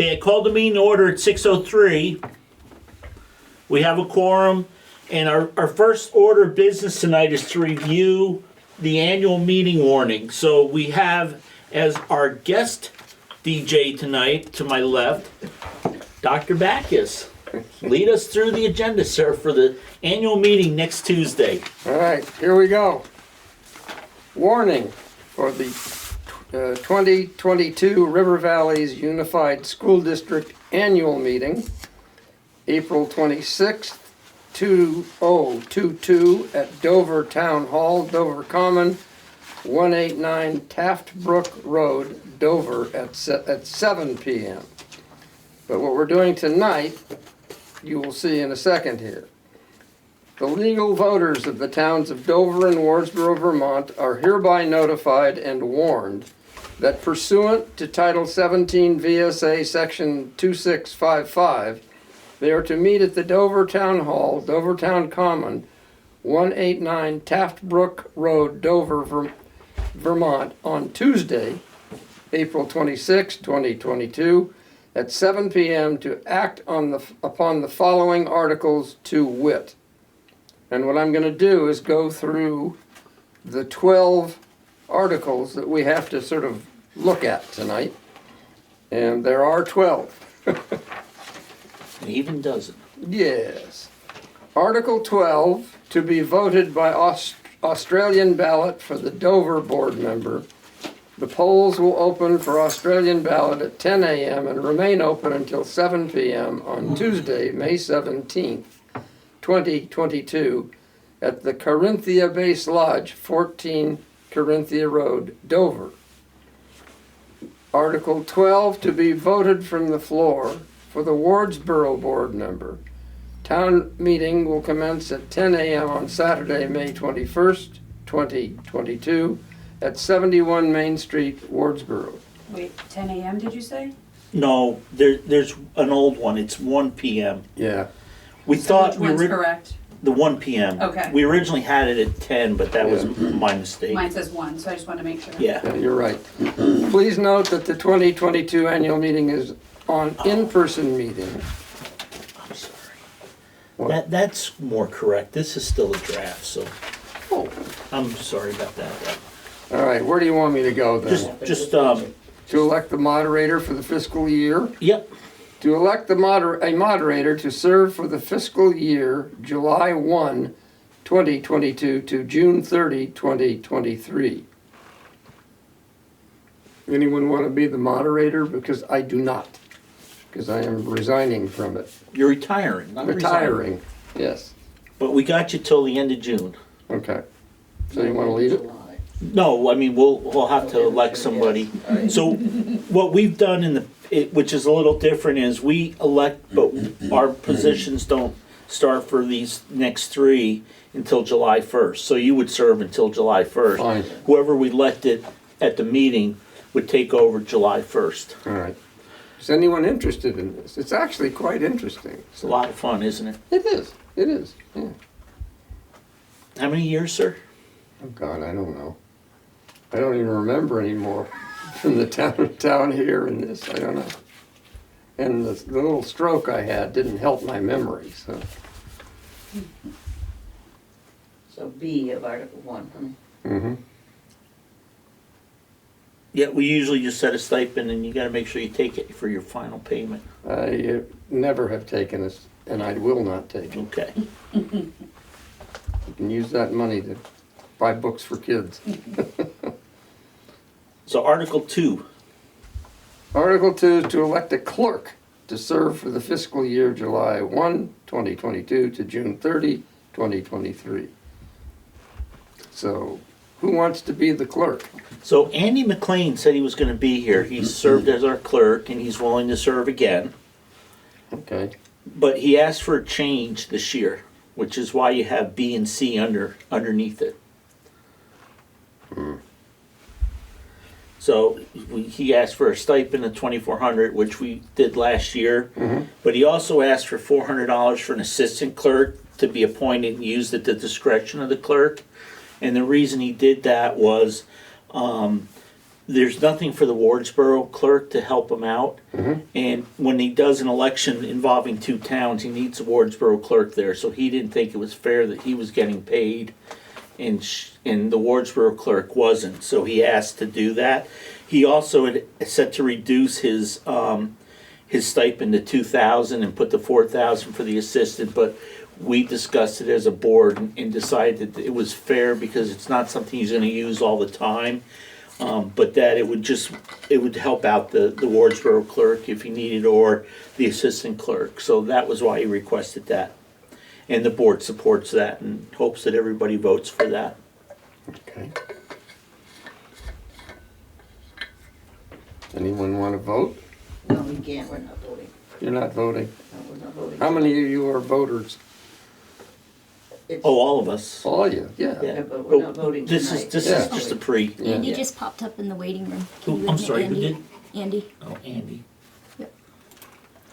Okay, I called the meeting to order at 6:03. We have a quorum, and our first order of business tonight is to review the annual meeting warning. So we have as our guest DJ tonight, to my left, Dr. Backus. Lead us through the agenda, sir, for the annual meeting next Tuesday. All right, here we go. Warning for the 2022 River Valleys Unified School District Annual Meeting, April 26th, 2022 at Dover Town Hall, Dover Common, 189 Taft Brook Road, Dover at 7 p.m. But what we're doing tonight, you will see in a second here. The legal voters of the towns of Dover and Wardsboro, Vermont are hereby notified and warned that pursuant to Title 17 VSA Section 2655, they are to meet at the Dover Town Hall, Dover Town Common, 189 Taft Brook Road, Dover, Vermont, on Tuesday, April 26, 2022, at 7 p.m. to act upon the following articles to wit. And what I'm going to do is go through the 12 articles that we have to sort of look at tonight. And there are 12. An even dozen. Yes. Article 12, to be voted by Australian ballot for the Dover board member. The polls will open for Australian ballot at 10 a.m. and remain open until 7 p.m. on Tuesday, May 17th, 2022, at the Corinthia Base Lodge, 14 Corinthia Road, Dover. Article 12, to be voted from the floor for the Wardsboro board member. Town meeting will commence at 10 a.m. on Saturday, May 21st, 2022, at 71 Main Street, Wardsboro. Wait, 10 a.m. did you say? No, there's an old one. It's 1 p.m. Yeah. We thought Which one's correct? the 1 p.m. Okay. We originally had it at 10, but that was my mistake. Mine says 1, so I just wanted to make sure. Yeah. Yeah, you're right. Please note that the 2022 annual meeting is an in-person meeting. I'm sorry. What? That's more correct. This is still a draft, so Oh. I'm sorry about that. All right, where do you want me to go then? Just To elect the moderator for the fiscal year. yep. To elect a moderator to serve for the fiscal year July 1, 2022 to June 30, 2023. Anyone want to be the moderator? Because I do not. Because I am resigning from it. You're retiring. Not resigning. Retiring, yes. But we got you till the end of June. Okay. So you want to leave it? No, I mean, we'll have to elect somebody. So what we've done which is a little different, is we elect, but our positions don't start for these next three until July 1st. So you would serve until July 1st. Fine. Whoever we elected at the meeting would take over July 1st. All right. Is anyone interested in this? It's actually quite interesting. It's a lot of fun, isn't it? It is. It is. Yeah. How many years, sir? Oh God, I don't know. I don't even remember anymore from the town here and this. I don't know. And the little stroke I had didn't help my memory. So. So B of Article 1. Mm-hmm. Yeah, we usually just set a stipend, and you got to make sure you take it for your final payment. I never have taken this, and I will not take it. Okay. You can use that money to buy books for kids. So Article 2. Article 2 is to elect a clerk to serve for the fiscal year July 1, 2022 to June 30, 2023. So who wants to be the clerk? So Andy McLean said he was going to be here. He's served as our clerk, and he's willing to serve again. Okay. But he asked for a change this year, which is why you have B and C underneath it. So he asked for a stipend of $2,400, which we did last year. But he also asked for $400 for an assistant clerk to be appointed and used at the discretion of the clerk. And the reason he did that was there's nothing for the Wardsboro clerk to help him out. And when he does an election involving two towns, he needs a Wardsboro clerk there, so he didn't think it was fair that he was getting paid and the Wardsboro clerk wasn't, so he asked to do that. He also had set to reduce his stipend to $2,000 and put the $4,000 for the assistant, but we discussed it as a board and decided that it was fair because it's not something he's gonna use all the time. But that it would help out the Wardsboro clerk if he needed, or the assistant clerk. So that was why he requested that. And the board supports that and hopes that everybody votes for that. Okay. Anyone want to vote? No, we can't, we're not voting. You're not voting. No, we're not voting. How many of you are voters? It's- Oh, all of us. All of you, yeah. Yeah, but we're not voting This tonight. is Yeah. just a pre. Yeah. Andy just popped up in the waiting room. Who- Can you I'm admit sorry, who Andy? did? Andy. Oh, Andy. Yep.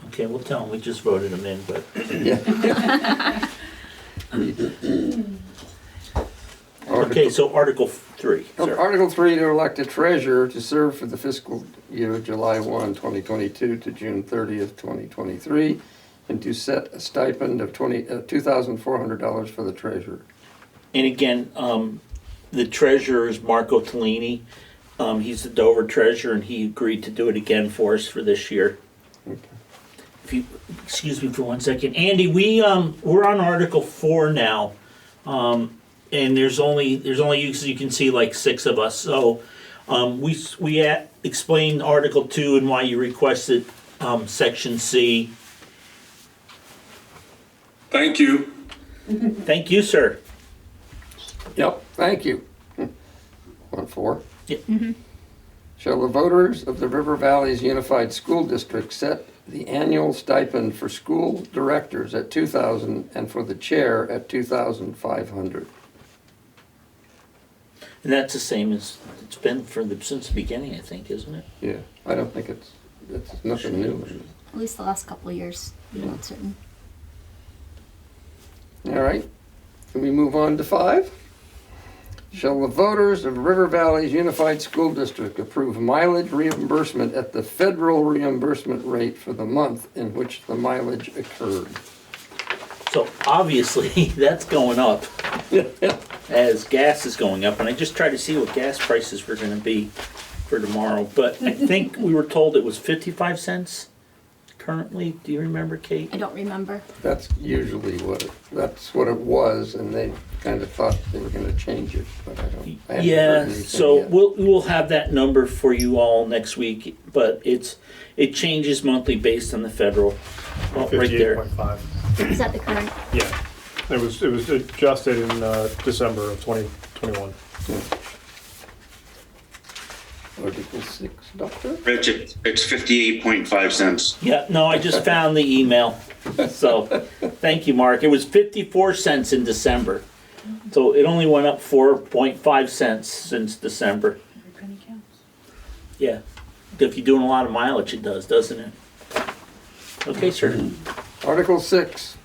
Okay, we'll tell him we just voted him in, but okay, so Article 3. sir. Article 3, to elect a treasurer to serve for the fiscal year July 1, 2022 to June 30th, 2023, and to set a stipend of $2,400 for the treasurer. And again, the treasurer is Marco Tellini. He's the Dover treasurer, and he agreed to do it again for us for this year. Okay. If you excuse me for 1 second, Andy, we're on Article 4 now, and there's only as you can see like 6 of us. So we explained Article 2 and why you requested Section C. Thank you. Thank you, sir. Yep, thank you. On 4. Yep. Shall the voters of the River Valley's Unified School District set the annual stipend for school directors at $2,000 and for the chair at $2,500? And that's the same as it's been since the beginning, I think, isn't it? Yeah, I don't think it's nothing new. At least the last couple of years. I'm not certain. All right, can we move on to 5? Shall the voters of River Valley's Unified School District approve mileage reimbursement at the federal reimbursement rate for the month in which the mileage occurred? So obviously, that's going up as gas is going up, and I just tried to see what gas prices were gonna be for tomorrow, but I think we were told it was 55 cents currently. Do you remember, Kate? I don't remember. That's usually that's what it was, and they kind of thought they were gonna change it, but I haven't heard Yeah, anything so yet. we'll have that number for you all next week, but it changes monthly based on the federal. Well, right there. 58.5. Is that the current? Yeah, it was adjusted in December of 2021. Article 6, Doctor? Rich, it's 58.5 cents. Yeah, no, I just found the email. So, thank you, Mark. It was 54 cents in December. So it only went up 4.5 cents since December. Every penny counts. Yeah. If you're doing a lot of mileage, it does, doesn't it? Okay, sir. Article 6,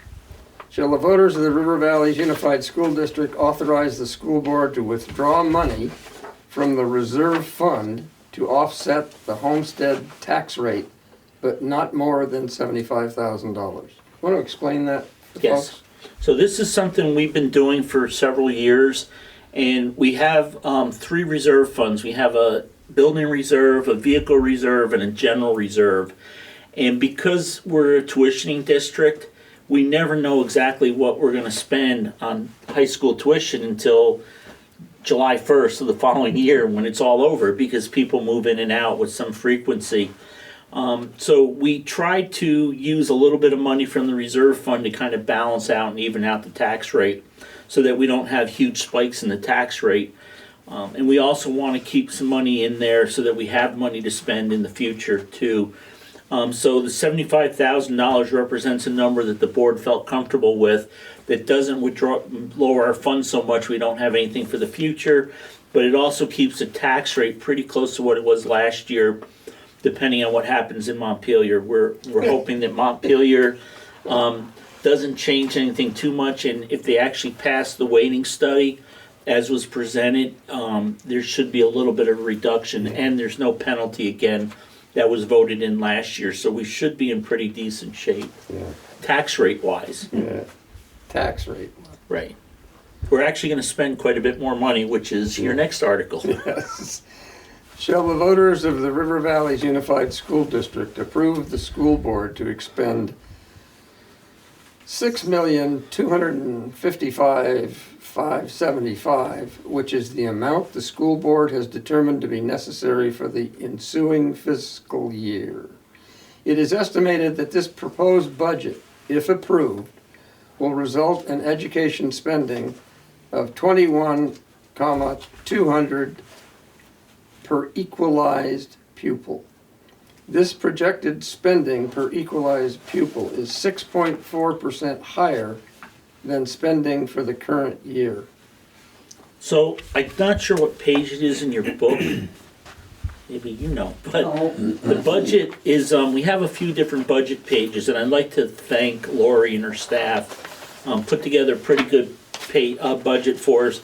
shall the voters of the River Valley's Unified School District authorize the school board to withdraw money from the reserve fund to offset the homestead tax rate, but not more than $75,000? Want to explain that to Yes. folks? So this is something we've been doing for several years, and we have 3 reserve funds. We have a building reserve, a vehicle reserve, and a general reserve. And because we're a tuitioning district, we never know exactly what we're going to spend on high school tuition until July 1st of the following year when it's all over, because people move in and out with some frequency. So we try to use a little bit of money from the reserve fund to kind of balance out and even out the tax rate so that we don't have huge spikes in the tax rate. And we also want to keep some money in there so that we have money to spend in the future too. So the $75,000 represents a number that the board felt comfortable with, that doesn't lower our funds so much we don't have anything for the future, but it also keeps the tax rate pretty close to what it was last year, depending on what happens in Montpelier. We're hoping that Montpelier doesn't change anything too much, and if they actually pass the weighting study, as was presented, there should be a little bit of reduction, and there's no penalty again that was voted in last year, so we should be in pretty decent shape, Yeah, tax rate wise. yeah. Tax rate. Right. We're actually gonna spend quite a bit more money, which is your next article. Yes. Shall the voters of the River Valleys Unified School District approve the school board to expend $6,255,575, which is the amount the school board has determined to be necessary for the ensuing fiscal year. It is estimated that this proposed budget, if approved, will result in education spending of 21,200 per equalized pupil. This projected spending per equalized pupil is 6.4% higher than spending for the current year. So I'm not sure what page it is in your book. Maybe you know, but No. the budget is, we have a few different budget pages, and I'd like to thank Lori and her staff. Put together a pretty good budget for us.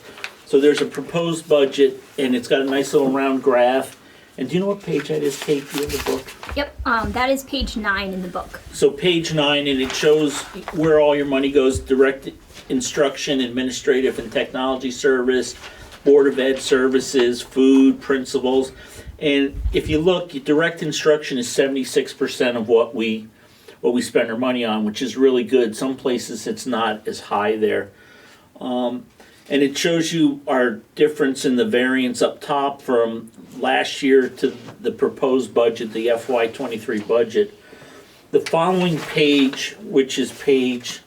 So there's a proposed budget, and it's got a nice little round graph. And do you know what page that is, Kate, you have the book? Yep, that is page 9 in the book. So page 9, and it shows where all your money goes: direct instruction, administrative and technology service, Board of Ed services, food, principals. And if you look, direct instruction is 76% of what we spend our money on, which is really good. Some places it's not as high there. And it shows you our difference in the variance up top from last year to the proposed budget, the FY23 budget. The following page, which is page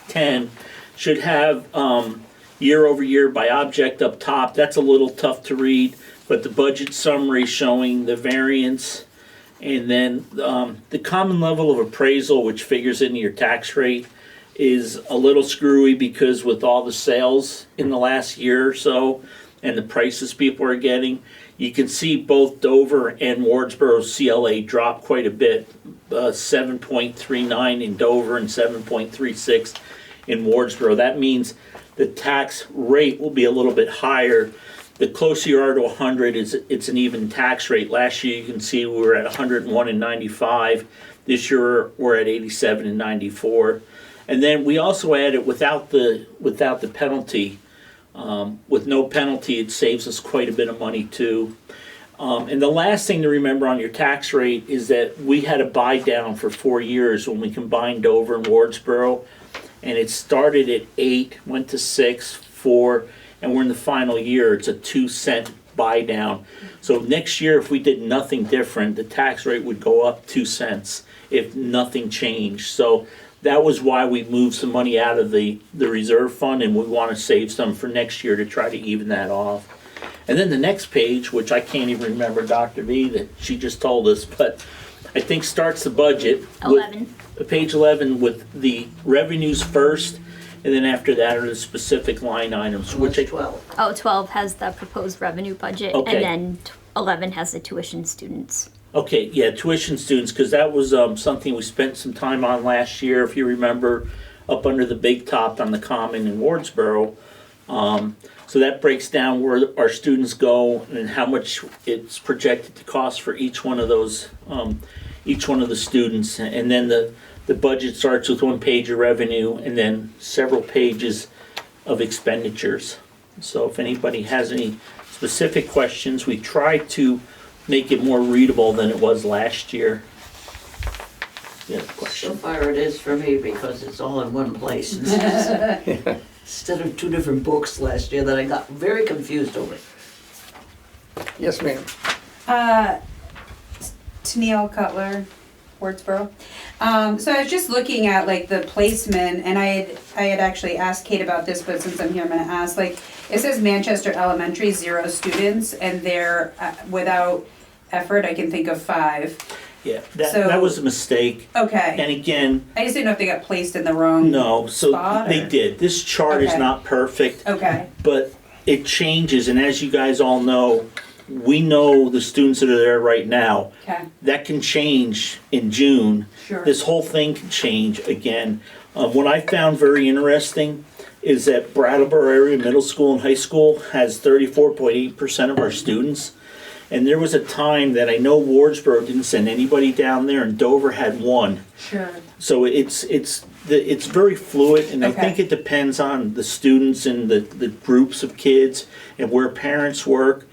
10, should have year over year by object up top. That's a little tough to read, but the budget summary showing the variance, and then the common level of appraisal, which figures into your tax rate, is a little screwy because with all the sales in the last year or so and the prices people are getting, you can see both Dover and Wardsboro CLA drop quite a bit, 7.39 in Dover and 7.36 in Wardsboro. That means the tax rate will be a little bit higher. The closer you are to 100, it's an even tax rate. Last year you can see we were at 101 and 95. This year we're at 87 and 94. And then we also added without the penalty. With no penalty, it saves us quite a bit of money too. And the last thing to remember on your tax rate is that we had a buy down for 4 years when we combined Dover and Wardsboro, and it started at 8, went to 6, 4, and we're in the final year. It's a 2-cent buy down. So next year, if we did nothing different, the tax rate would go up 2 cents if nothing changed. So that was why we moved some money out of the reserve fund, and we want to save some for next year to try to even that off. And then the next page, which I can't even remember Dr. V that she just told us, but I think starts the budget. 11. With page 11 with the revenues first, and then after that are the specific line items, which I, 12. Oh, 12 has the proposed revenue budget, Okay. and then 11 has the tuition students. okay, yeah, tuition students, because that was something we spent some time on last year, if you remember, up under the big top on the Common in Wardsboro. So that breaks down where our students go and how much it's projected to cost for each one of those, each one of the students. And then the budget starts with 1 page of revenue and then several pages of expenditures. So if anybody has any specific questions, we tried to make it more readable than it was last year. Yeah, So question. far it is for me because it's all in one place. Instead of 2 different books last year that I got very confused over. Yes, ma'am. Tennille Cutler, Wardsboro. So I was just looking at like the placement, and I had actually asked Kate about this, but since I'm here, I'm gonna ask, like, it says Manchester Elementary, 0 students, and they're, without effort, I can think of 5. Yeah, So- that was a mistake. Okay, And again, I just didn't know if they got placed in the wrong. no, so Spot, they or- did. This chart is Okay. not perfect, Okay, but it changes. And as you guys all know, we know the students that are there right now. okay, That can change in June. sure. This whole thing can change again. What I found very interesting, is that Brattleboro area middle school and high school has 34.8% of our students. And there was a time that I know Wardsboro didn't send anybody down there, and Dover had one. Sure. So it's very fluid, and I Okay. think it depends on the students and the groups of kids and where parents work.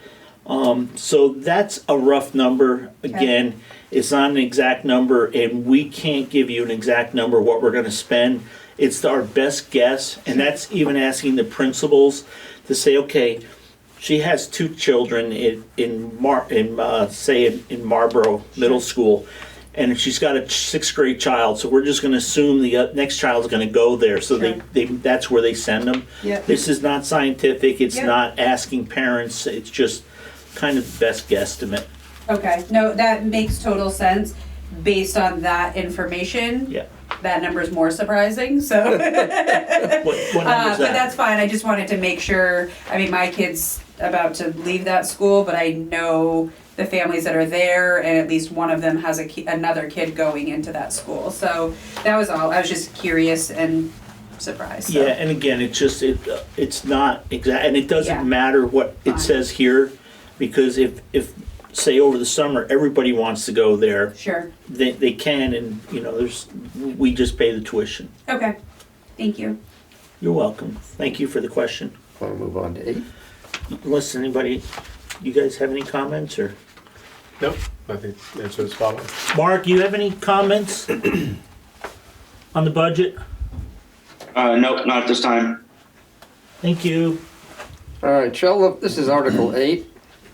So that's a rough number. Again, it's not an exact number, and we can't give you an exact number what we're going to spend. It's our best guess, and that's even asking the principals to say, okay, she has 2 children in Marlboro Middle School, and she's got a 6th grade child, so we're just going to assume the next child is going to go there. So Sure. that's where they send them. Yep. This is not scientific. It's Yep. not asking parents. It's just kind of the best guesstimate. Okay, no, that makes total sense based on that information. Yeah. That number's more surprising, so. What number is But that? that's fine, I just wanted to make sure, I mean, my kid's about to leave that school, but I know the families that are there, and at least one of them has another kid going into that school, so that was all, I was just curious and surprised, so. Yeah, and again, it's not exact, and it doesn't Yeah. matter what it Fine. says here, because if say over the summer everybody wants to go there, Sure, they can, and we just pay the tuition. okay, thank you. You're welcome. Thank you for the question. Want to move on to 8? Unless anybody, you guys have any comments, or Nope, I think the answer is spot on. Mark, you have any comments on the budget? Nope, not at this time. Thank you. All right, this is Article 8.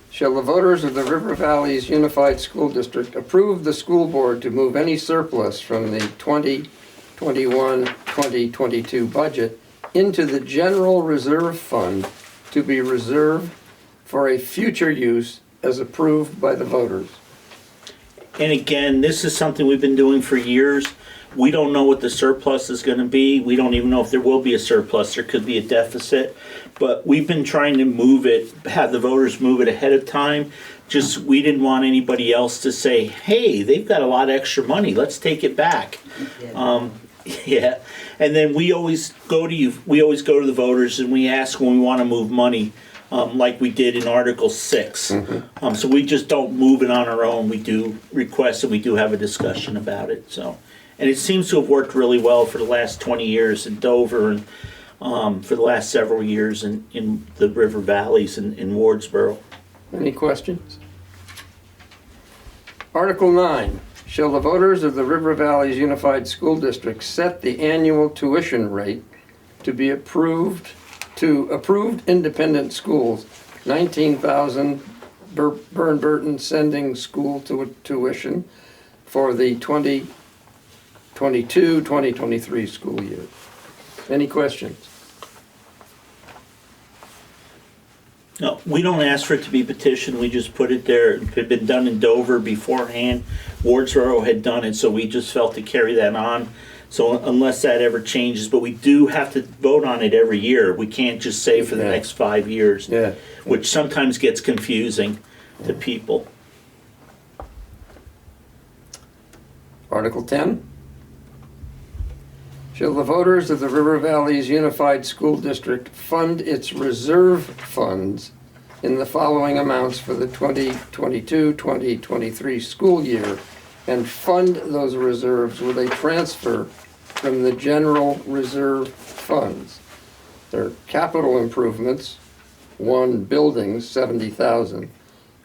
Shall the voters of the River Valleys Unified School District approve the school board to move any surplus from the 2021-2022 budget into the general reserve fund to be reserved for a future use as approved by the voters? And again, this is something we've been doing for years. We don't know what the surplus is going to be. We don't even know if there will be a surplus. There could be a deficit. But we've been trying to move it, have the voters move it ahead of time. Just, we didn't want anybody else to say, hey, they've got a lot of extra money, let's take it back. Yeah, and then we always go to the voters and we ask when we want to move money, like we did in Article 6. So we just don't move it on our own. We do request and we do have a discussion about it, so. And it seems to have worked really well for the last 20 years in Dover and for the last several years in the river valleys in Wardsboro. Any questions? Article 9. Shall the voters of the River Valleys Unified School District set the annual tuition rate to be approved to approved independent schools, 19,000 Burton sending school tuition for the 2022-2023 school year? Any questions? No, we don't ask for it to be petitioned, we just put it there. It had been done in Dover beforehand. Wardsboro had done it, so we just felt to carry that on. So unless that ever changes, but we do have to vote on it every year. We can't just say for the next 5 years, Yeah. which sometimes gets confusing to people. Article 10. Shall the voters of the River Valleys Unified School District fund its reserve funds in the following amounts for the 2022-2023 school year and fund those reserves with a transfer from the general reserve funds? They're capital improvements, 1, buildings, 70,000,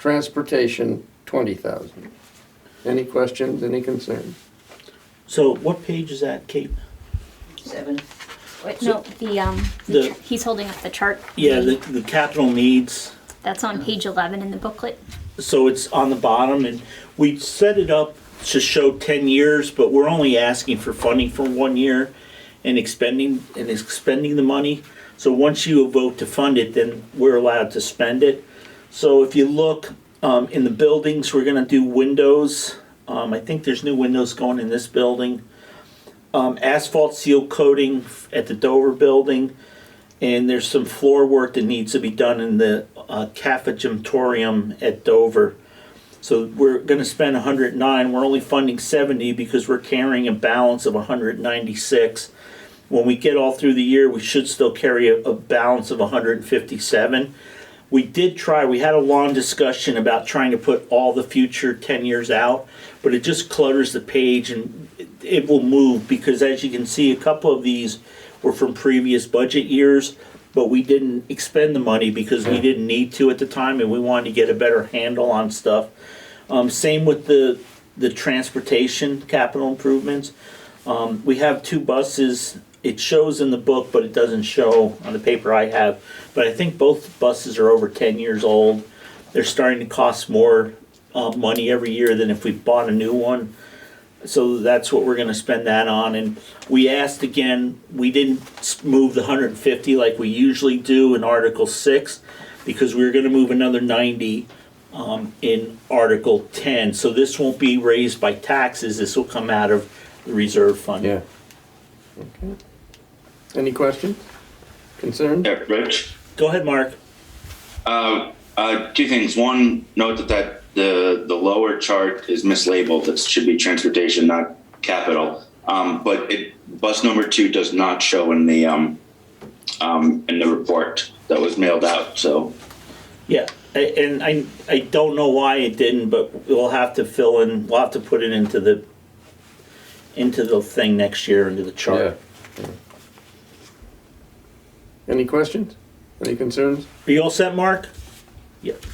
transportation, 20,000. Any questions, any concerns? So what page is that, Kate? 7. Wait, So- no, he's holding up the chart. Yeah, the capital needs. That's on page 11 in the booklet. So it's on the bottom, and we set it up to show 10 years, but we're only asking for funding for 1 year and expending the money. So once you vote to fund it, then we're allowed to spend it. So if you look in the buildings, we're gonna do windows. I think there's new windows going in this building. Asphalt seal coating at the Dover building. And there's some floor work that needs to be done in the cafetorium at Dover. So we're gonna spend 109, we're only funding 70 because we're carrying a balance of 196. When we get all through the year, we should still carry a balance of 157. We had a long discussion about trying to put all the future 10 years out, but it just clutters the page and it will move because as you can see, a couple of these were from previous budget years, but we didn't expend the money because we didn't need to at the time and we wanted to get a better handle on stuff. Same with the transportation capital improvements. We have 2 buses. It shows in the book, but it doesn't show on the paper I have. But I think both buses are over 10 years old. They're starting to cost more money every year than if we bought a new one. So that's what we're gonna spend that on. And we asked again, we didn't move the 150 like we usually do in Article 6 because we were gonna move another 90 in Article 10. So this won't be raised by taxes. This will come out of the reserve fund. Yeah. Okay. Any questions? Concerns? Yeah, Rich? Go ahead, Mark. 2 things. One, note that the lower chart is mislabeled. It should be transportation, not capital. But bus number 2 does not show in the report that was mailed out. So Yeah, and I don't know why it didn't, but we'll have to fill in. We'll have to put it into the thing next year, into the chart. Yeah. Any questions? Any concerns? Are you all set, Mark? Yep.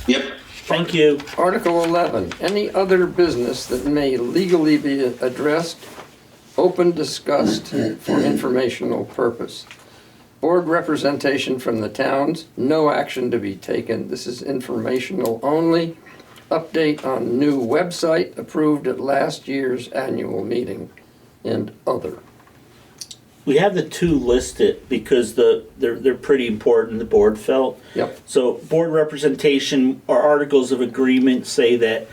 yep. Thank you. Article 11, any other business that may legally be addressed, open, discussed for informational purpose. Board representation from the towns, no action to be taken. This is informational only. Update on new website approved at last year's annual meeting and other. We have the 2 listed because they're pretty important, the board felt. Yep. So board representation, our articles of agreement say that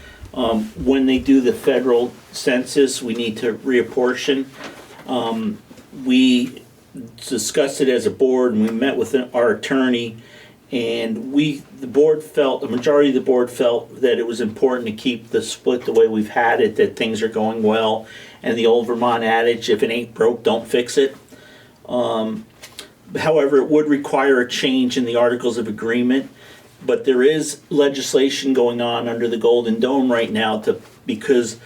when they do the federal census, we need to reapportion. We discussed it as a board and we met with our attorney and the majority of the board felt that it was important to keep the split the way we've had it, that things are going well. And the old Vermont adage, if it ain't broke, don't fix it. However, it would require a change in the Articles of Agreement, but there is legislation going on under the Golden Dome right now because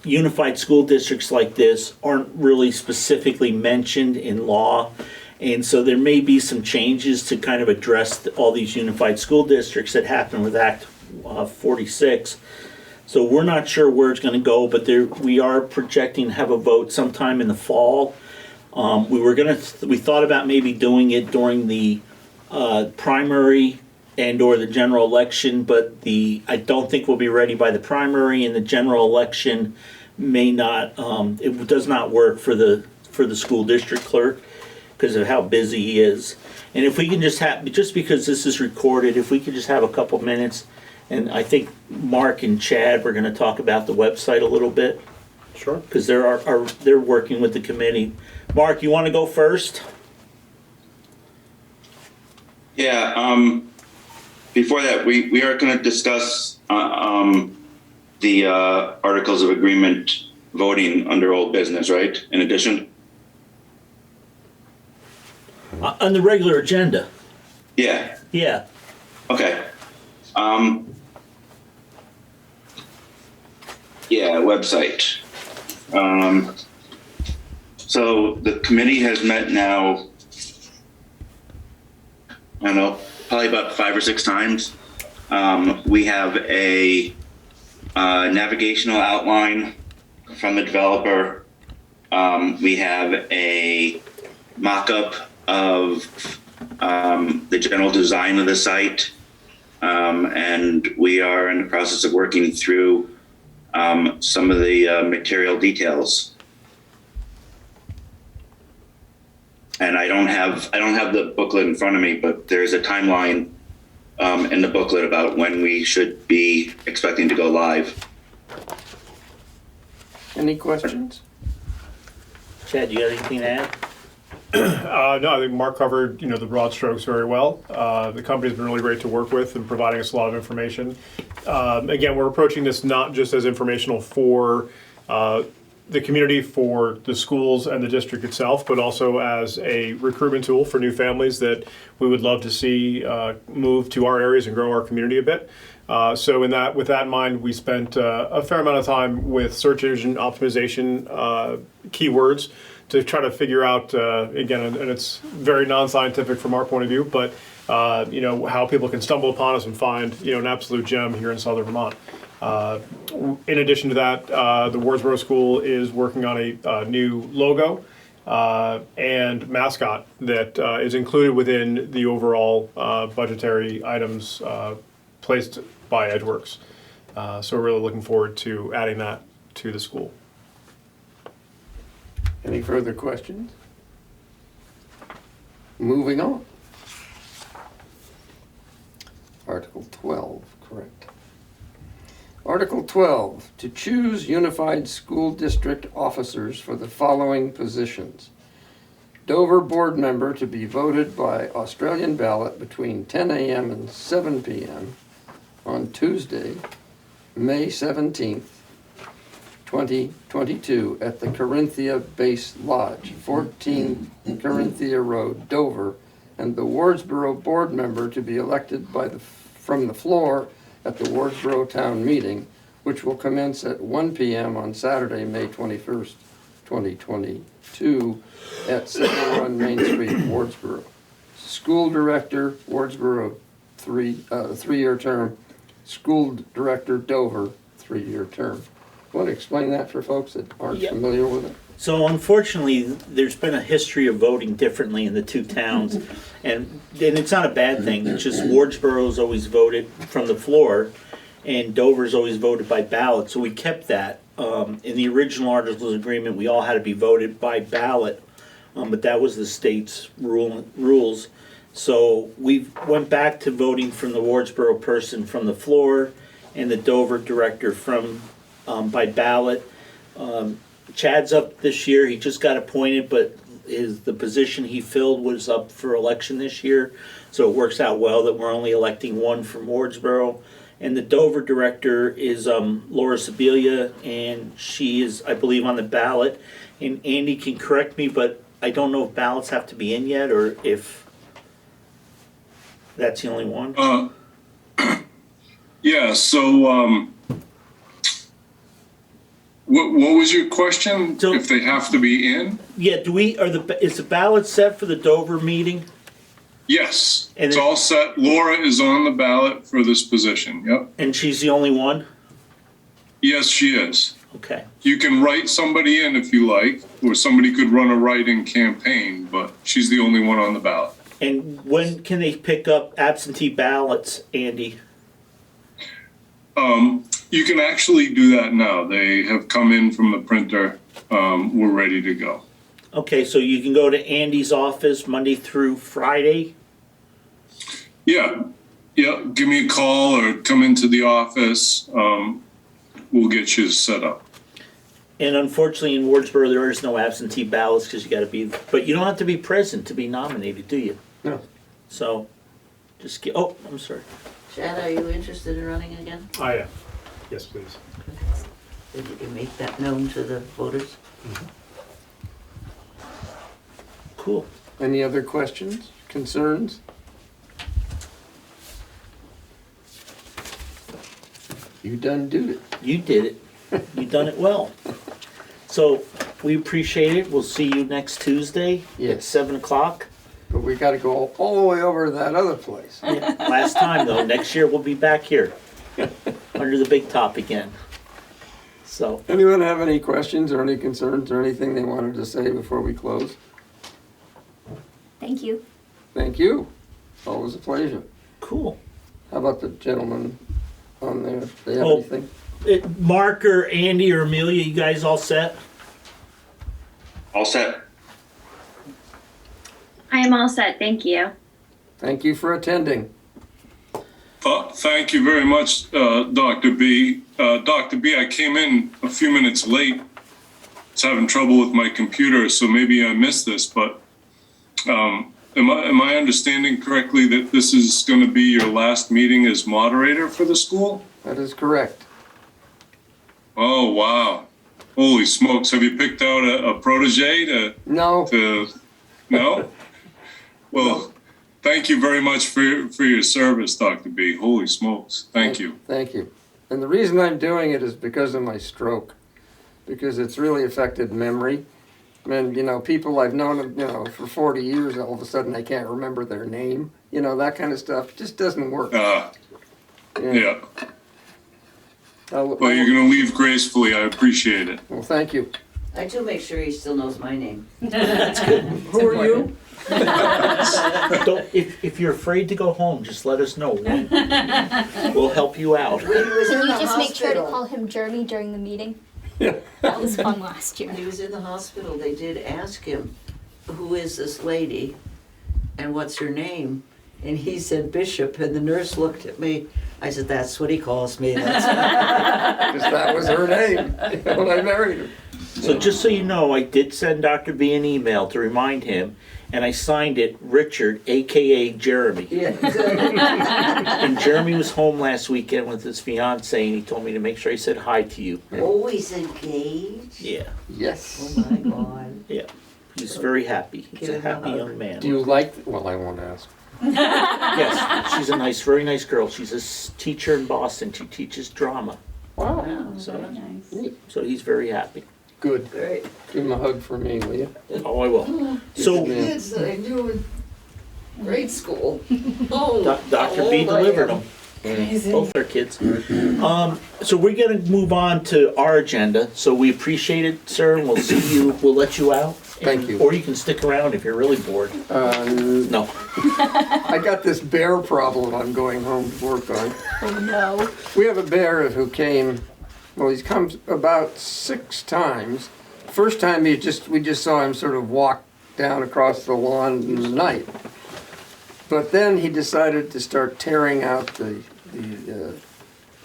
unified school districts like this aren't really specifically mentioned in law. And so there may be some changes to kind of address all these unified school districts that happened with Act 46. So we're not sure where it's going to go, but we are projecting to have a vote sometime in the fall. We thought about maybe doing it during the primary and or the general election, but I don't think we'll be ready by the primary, and the general election may not. It does not work for the school district clerk because of how busy he is. And if we can just because this is recorded, if we could just have a couple minutes, and I think Mark and Chad were going to talk about the website a little bit. Sure. Because they're working with the committee. Mark, you want to go first? Yeah. Before that, we are going to discuss the Articles of Agreement voting under old business, right? In addition? On the regular agenda. Yeah. Yeah. Okay. Yeah, website. So the committee has met now, I don't know, probably about 5 or 6 times. We have a navigational outline from the developer. We have a mock-up of the general design of the site. And we are in the process of working through some of the material details. And I don't have the booklet in front of me, but there's a timeline in the booklet about when we should be expecting to go live. Any questions? Chad, you got anything to add? No, I think Mark covered, the broad strokes very well. The company's been really great to work with and providing us a lot of information. Again, we're approaching this not just as informational for the community for the schools and the district itself, but also as a recruitment tool for new families that we would love to see move to our areas and grow our community a bit. So with that in mind, we spent a fair amount of time with search engine optimization keywords to try to figure out, again, and it's very non-scientific from our point of view, but how people can stumble upon us and find an absolute gem here in southern Vermont. In addition to that, the Wardsboro School is working on a new logo and mascot that is included within the overall budgetary items placed by Edgeworks. So we're really looking forward to adding that to the school. Any further questions? Moving on. Article 12, correct. Article 12, to choose unified school district officers for the following positions. Dover board member to be voted by Australian ballot between 10 a.m. and 7 p.m. on Tuesday, May 17th, 2022 at the Corinthia Base Lodge, 14 Corinthia Road, Dover, and the Wardsboro board member to be elected from the floor at the Wardsboro Town Meeting, which will commence at 1 p.m. on Saturday, May 21st, 2022 at 71 Main Street, Wardsboro. School director, Wardsboro, three-year term. School director, Dover, 3-year term. Want to explain that for folks that aren't familiar with it? So unfortunately, there's been a history of voting differently in the two towns, and it's not a bad thing. It's just Wardsboro's always voted from the floor, and Dover's always voted by ballot. So we kept that. In the original Articles of Agreement, we all had to be voted by ballot, but that was the state's rules. So we went back to voting from the Wardsboro person from the floor, and the Dover director from by ballot. Chad's up this year. He just got appointed, but the position he filled was up for election this year. So it works out well that we're only electing one from Wardsboro. And the Dover director is Laura Sibilia, and she is, I believe, on the ballot. And Andy can correct me, but I don't know if ballots have to be in yet or if that's the only one. Yeah, so what was your question? So- if they have to be in? Yeah, is the ballot set for the Dover meeting? Yes, And it's then- all set. Laura is on the ballot for this position, yep. And she's the only one? Yes, she is. Okay. You can write somebody in if you like, or somebody could run a write-in campaign, but she's the only one on the ballot. And when can they pick up absentee ballots, Andy? You can actually do that now. They have come in from the printer. We're ready to go. Okay, so you can go to Andy's office Monday through Friday? Yeah, give me a call or come into the office. We'll get you set up. And unfortunately in Wardsboro, there is no absentee ballots because you gotta be, but you don't have to be present to be nominated, do you? No. So, just I'm sorry. Chad, are you interested in running again? I am. Yes, please. Did you make that known to the voters? Cool. Any other questions, concerns? You done did it. You did it. You done it well. So, we appreciate it. We'll see you next Tuesday at Yes. 7 o'clock. But we gotta go all the way over to that other place. Yeah, last time though, next year we'll be back here under the big top again. So, Anyone have any questions or any concerns or anything they wanted to say before we close? Thank you. Thank you. Always a pleasure. cool. How about the gentleman on there? Do they have Oh. anything? Marc or Andy or Amelia, you guys all set? All set. I am all set, thank you. Thank you for attending. Thank you very much, Dr. B. Dr. B, I came in a few minutes late. I was having trouble with my computer, so maybe I missed this, but am I understanding correctly that this is going to be your last meeting as moderator for the school? That is correct. Oh, wow. Holy smokes! Have you picked out a protege to? No, No. Well, thank you very much for your service, Dr. B. Holy smokes! Thank you. thank you. And the reason I'm doing it is because of my stroke, because it's really affected memory. And, you know, people I've known, you know, for 40 years, all of a sudden I can't remember their name. You know, that kind of stuff just doesn't work. Yeah. Well, you're gonna leave gracefully. I appreciate it. Well, thank you. I do make sure he still knows my name. Who are you? Don't, if you're afraid to go home, just let us know. We'll help you out. When he was Can in you the just make sure to hospital, call him Journey during the meeting? Yeah. That was fun last year. when he was in the hospital, they did ask him, who is this lady and what's her name? And he said Bishop, and the nurse looked at me. I said, that's what he calls me. That's Because that was her name when I married her. So just so you know, I did send Dr. B an email to remind him, and I signed it Richard, AKA Jeremy. Yeah. And Jeremy was home last weekend with his fiance, and he told me to make sure I said hi to you. Oh, he's engaged? Yeah, Yes. Oh my God. yeah. He's very happy. He's a happy young man. Do you like, well, I won't ask. Yes, she's a nice, very nice girl. She's a teacher in Boston. She teaches drama. Wow, Wow. So, Nice. so he's very happy. good. Great. Give him a hug for me, will you? Oh, I will. So Yeah. Kids that I knew in grade school. Oh, Dr. how B old I delivered am. them. Both our kids. So we're gonna move on to our agenda. So we appreciate it, sir, and we'll see you, we'll let you out. Thank you. Or you can stick around if you're really bored. No. I got this bear problem I'm going home to work on. Oh no. We have a bear who came, well, he's come about 6 times. First time we just saw him sort of walk down across the lawn in the night. But then he decided to start tearing out the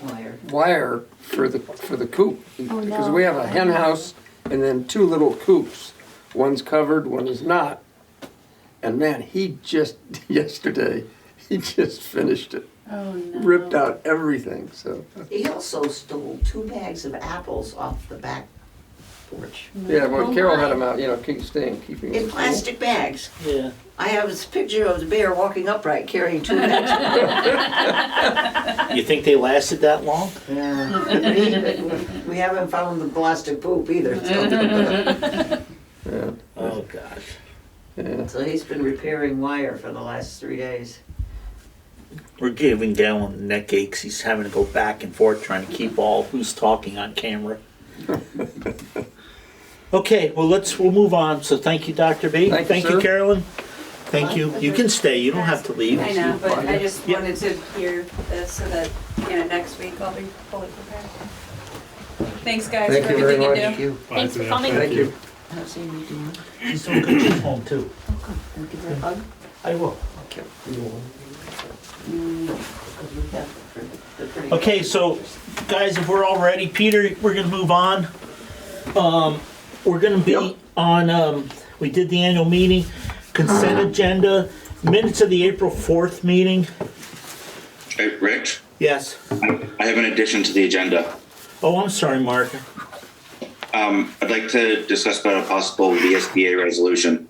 Wire. wire for the coop. Oh, Because no. we have a hen house and then 2 little coops. One's covered, one is not. And man, he just, yesterday, he just finished it. Oh no. Ripped out everything, so. He also stole 2 bags of apples off the back porch. Yeah, well, Oh, Carol my. had him out, you know, keeping In him cool. plastic bags. Yeah. I have this picture of the bear walking upright carrying 2 bags. You think they lasted that long? Yeah. We haven't found the plastic poop either. So. Yeah, Oh, gosh. yeah. So he's been repairing wire for the last 3 days. We're giving Dallin neck aches. He's having to go back and forth trying to keep all who's talking on camera. Okay, well, we'll move on. So thank you, Dr. B. Thank you, sir. Carolyn. Thank you. You can stay. You don't have to leave. I know, but I just Yeah. wanted to hear this so that, you know, next week I'll be fully prepared. Thanks, guys, Thank for you very everything you much. do. Thanks for coming. Thank you. How's Amy doing? He's doing good. She's home, too. Can I give her a hug? I will. Okay. Okay, so, guys, if we're all ready, Peter, we're gonna move on. We're gonna be on, we did the annual meeting, consent agenda, minutes of the April 4th meeting. Hey, Rich, Yes. I have an addition to the agenda. Oh, I'm sorry, Mark. I'd like to discuss about a possible VSBA resolution.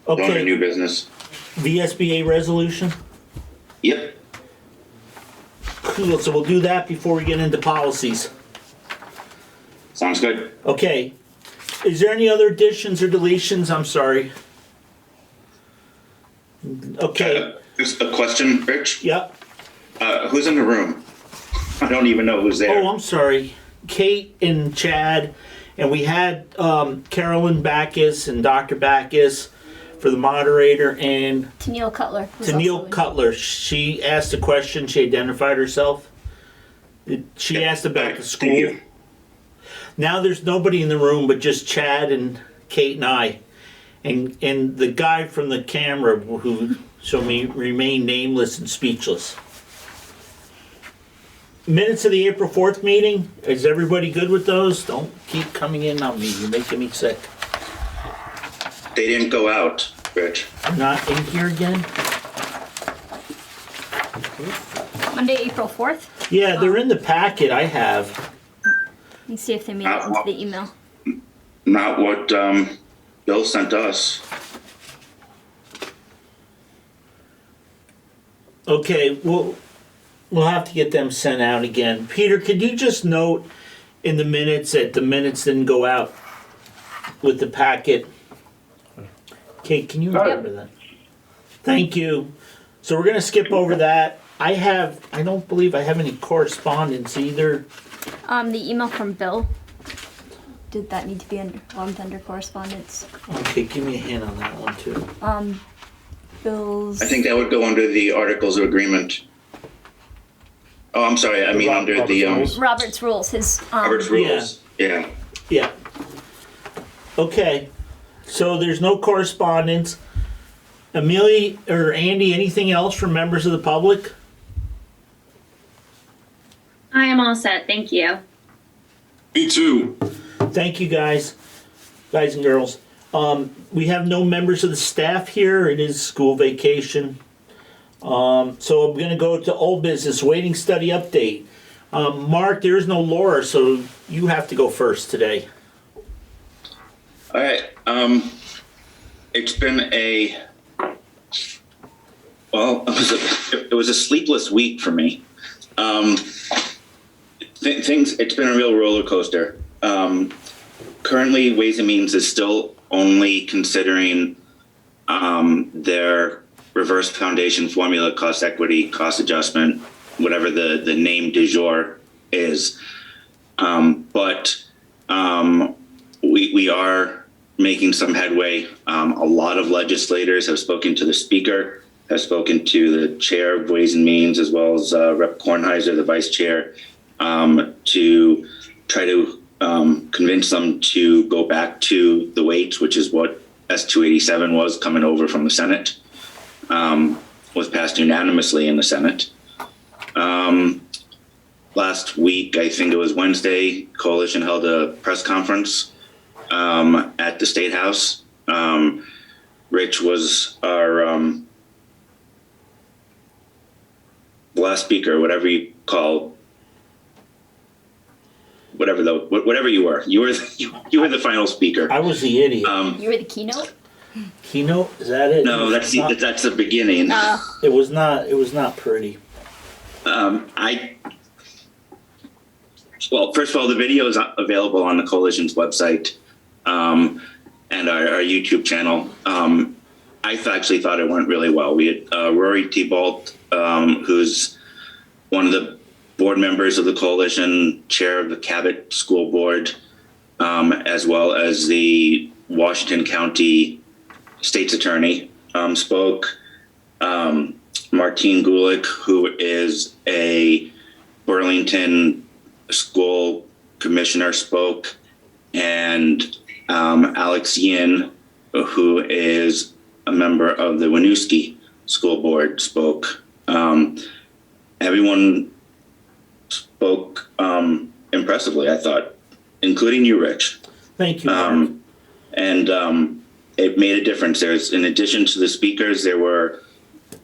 Going to Okay, new business. VSBA resolution. Yep. Cool, so we'll do that before we get into policies. Sounds good. Okay. Is there any other additions or deletions? I'm sorry. Okay, Just a question, Rich. yep. Who's in the room? I don't even know who's there. Oh, I'm sorry. Kate and Chad, and we had Carolyn Backus and Dr. Backus for the moderator, and Tennille Cutler. was Tennille also in. Cutler. She asked a question. She identified herself. She asked about Alright, the thank school. you. Now there's nobody in the room but just Chad and Kate and I. And the guy from the camera who shall remain nameless and speechless. Minutes of the April 4th meeting. Is everybody good with those? Don't keep coming in on me. You're making me sick. They didn't go out, Rich. I'm not in here again? Monday, April 4th. Yeah, they're in the packet I have. Let me see if they made it into the email. Not what Bill sent us. Okay, we'll have to get them sent out again. Peter, could you just note in the minutes that the minutes didn't go out with the packet? Kate, can you remember that? Thank you. So we're gonna skip over that. I don't believe I have any correspondence either. The email from Bill. Did that need to be lumped under correspondence? Okay, give me a hint on that one too. Bill's. I think that would go under the Articles of Agreement. Oh, I'm sorry. I mean, under the Robert's rules. His. Robert's Rules. Yeah. Yeah. Okay, so there's no correspondence. Amelia or Andy, anything else from members of the public? I am all set. Thank you. Me too. Thank you, guys and girls. We have no members of the staff here. It is school vacation. So I'm gonna go to old business, waiting study update. Mark, there is no Laura, so you have to go first today. All right. It's been it was a sleepless week for me. It's been a real roller coaster. Currently, Ways and Means is still only considering their reverse foundation formula, cost equity, cost adjustment, whatever the name du jour is. But we are making some headway. A lot of legislators have spoken to the speaker, have spoken to the chair of Ways and Means, as well as Rep. Kornheiser, the vice chair, to try to convince them to go back to the weights, which is what S-287 was coming over from the Senate, was passed unanimously in the Senate. Last week, I think it was Wednesday, Coalition held a press conference at the State House. Rich was our last speaker, whatever you call, whatever you were. You were the final speaker. I was the idiot. You were the keynote. Keynote? Is that it? No, that's the beginning. It was not pretty. Well, first of all, the video is available on the Coalition's website and our YouTube channel. I actually thought it went really well. We had Rory Thibault, who's one of the board members of the Coalition, chair of the Cabot School Board, as well as the Washington County State's Attorney, spoke. Martine Gulick, who is a Burlington school commissioner, spoke, and Alex Yin, who is a member of the Winooski School Board, spoke. Everyone spoke impressively, I thought, including you, Rich. Thank you, Mark. And it made a difference. In addition to the speakers, there were,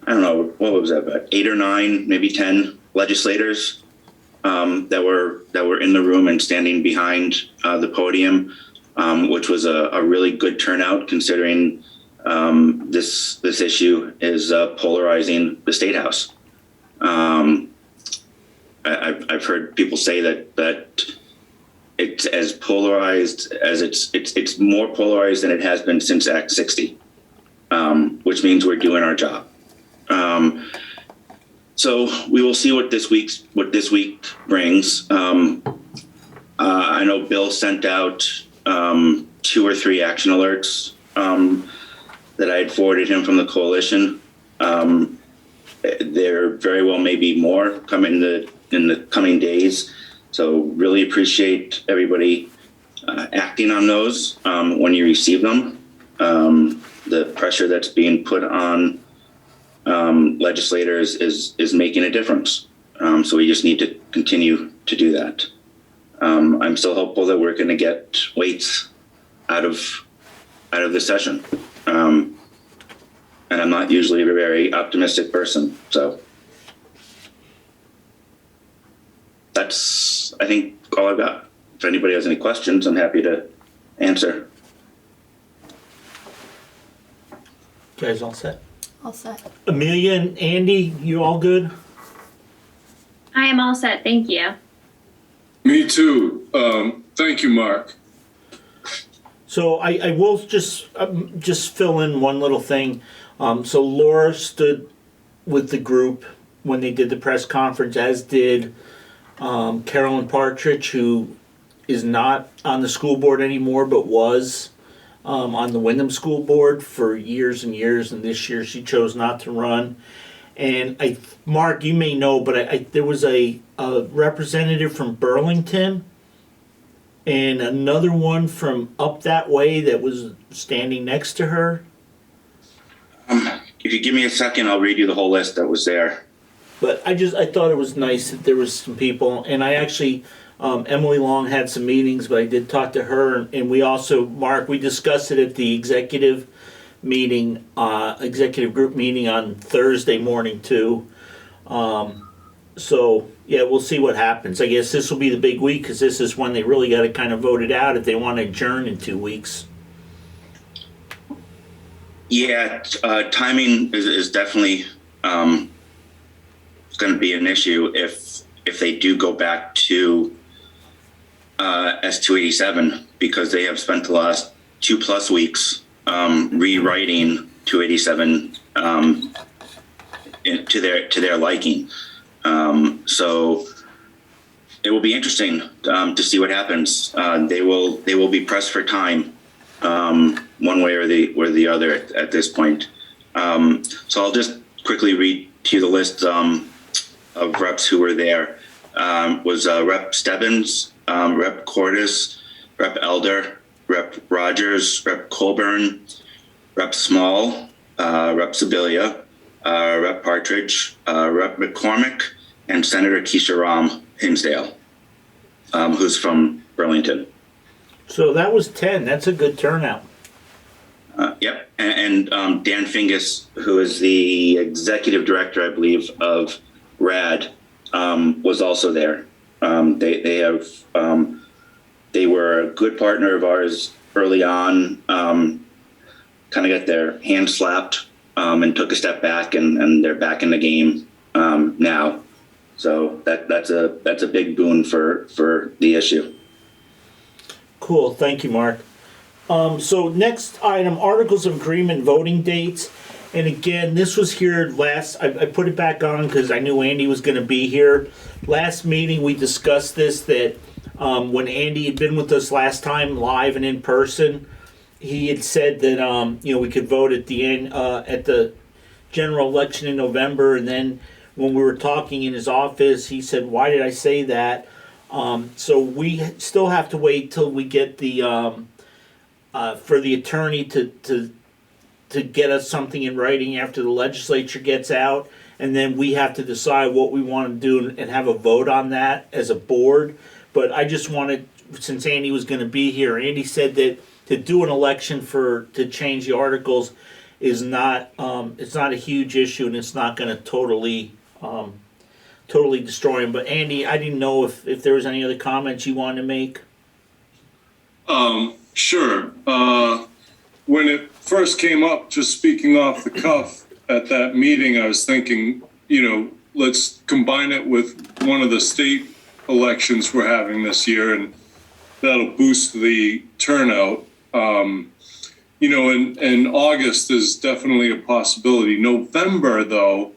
I don't know, what was that, about 8 or 9, maybe 10 legislators that were in the room and standing behind the podium, which was a really good turnout considering this issue is polarizing the State House. I've heard people say that it's as polarized as it's more polarized than it has been since Act 60, which means we're doing our job. So we will see what this week brings. I know Bill sent out 2 or 3 action alerts that I had forwarded him from the Coalition. There very well may be more coming in the coming days. So really appreciate everybody acting on those when you receive them. The pressure that's being put on legislators is making a difference. So we just need to continue to do that. I'm still hopeful that we're going to get weights out of the session. And I'm not usually a very optimistic person. So that's, I think, all I've got. if anybody has any questions, I'm happy to answer. You guys all set? All set. Amelia and Andy, you all good? I am all set. Thank you. Me too. Thank you, Mark. So I will just fill in one little thing. So Laura stood with the group when they did the press conference, as did Carolyn Partridge, who is not on the school board anymore, but was on the Wyndham School Board for years and years, and this year she chose not to run. And Mark, you may know, but there was a representative from Burlington and another one from up that way that was standing next to her. If you give me a second, I'll read you the whole list that was there. But I thought it was nice that there was some people, and I actually, Emily Long had some meetings, but I did talk to her, and we also, Mark, we discussed it at the executive meeting, executive group meeting on Thursday morning too. So yeah, we'll see what happens. I guess this will be the big week, because this is when they really got to kind of vote it out if they want to adjourn in 2 weeks. Yeah, timing is definitely going to be an issue if they do go back to S287, because they have spent the last 2+ weeks rewriting 287 to their liking. So it will be interesting to see what happens. They will be pressed for time, one way or the other at this point. So I'll just quickly read to you the list of reps who were there. Was Rep Stebbins, Rep Cordis, Rep Elder, Rep Rogers, Rep Colburn, Rep Small, Rep Sibilia, Rep Partridge, Rep McCormick, and Senator Keisha Ram Hinsdale, who's from Burlington. So that was 10. That's a good turnout. Yep, and Dan Fingus, who is the executive director, I believe, of RAD, was also there. They were a good partner of ours early on. Kind of got their hands slapped and took a step back, and they're back in the game now. So that's a big boon for the issue. Cool. Thank you, Mark. So next item, articles of agreement, voting dates. And again, this was here last, I put it back on because I knew Andy was going to be here. Last meeting, we discussed this, that when Andy had been with us last time, live and in person, he had said that, we could vote at the end, at the general election in November. And then when we were talking in his office, he said, why did I say that? So we still have to wait till we get the, for the attorney to get us something in writing after the legislature gets out, and then we have to decide what we want to do and have a vote on that as a board. But I just wanted, since Andy was going to be here, Andy said that to do an election to change the articles is not, it's not a huge issue, and it's not going to totally destroy him. But Andy, I didn't know if there was any other comments you wanted to make. Sure. When it first came up, just speaking off the cuff at that meeting, I was thinking, let's combine it with one of the state elections we're having this year, and that'll boost the turnout. And August is definitely a possibility. November, though,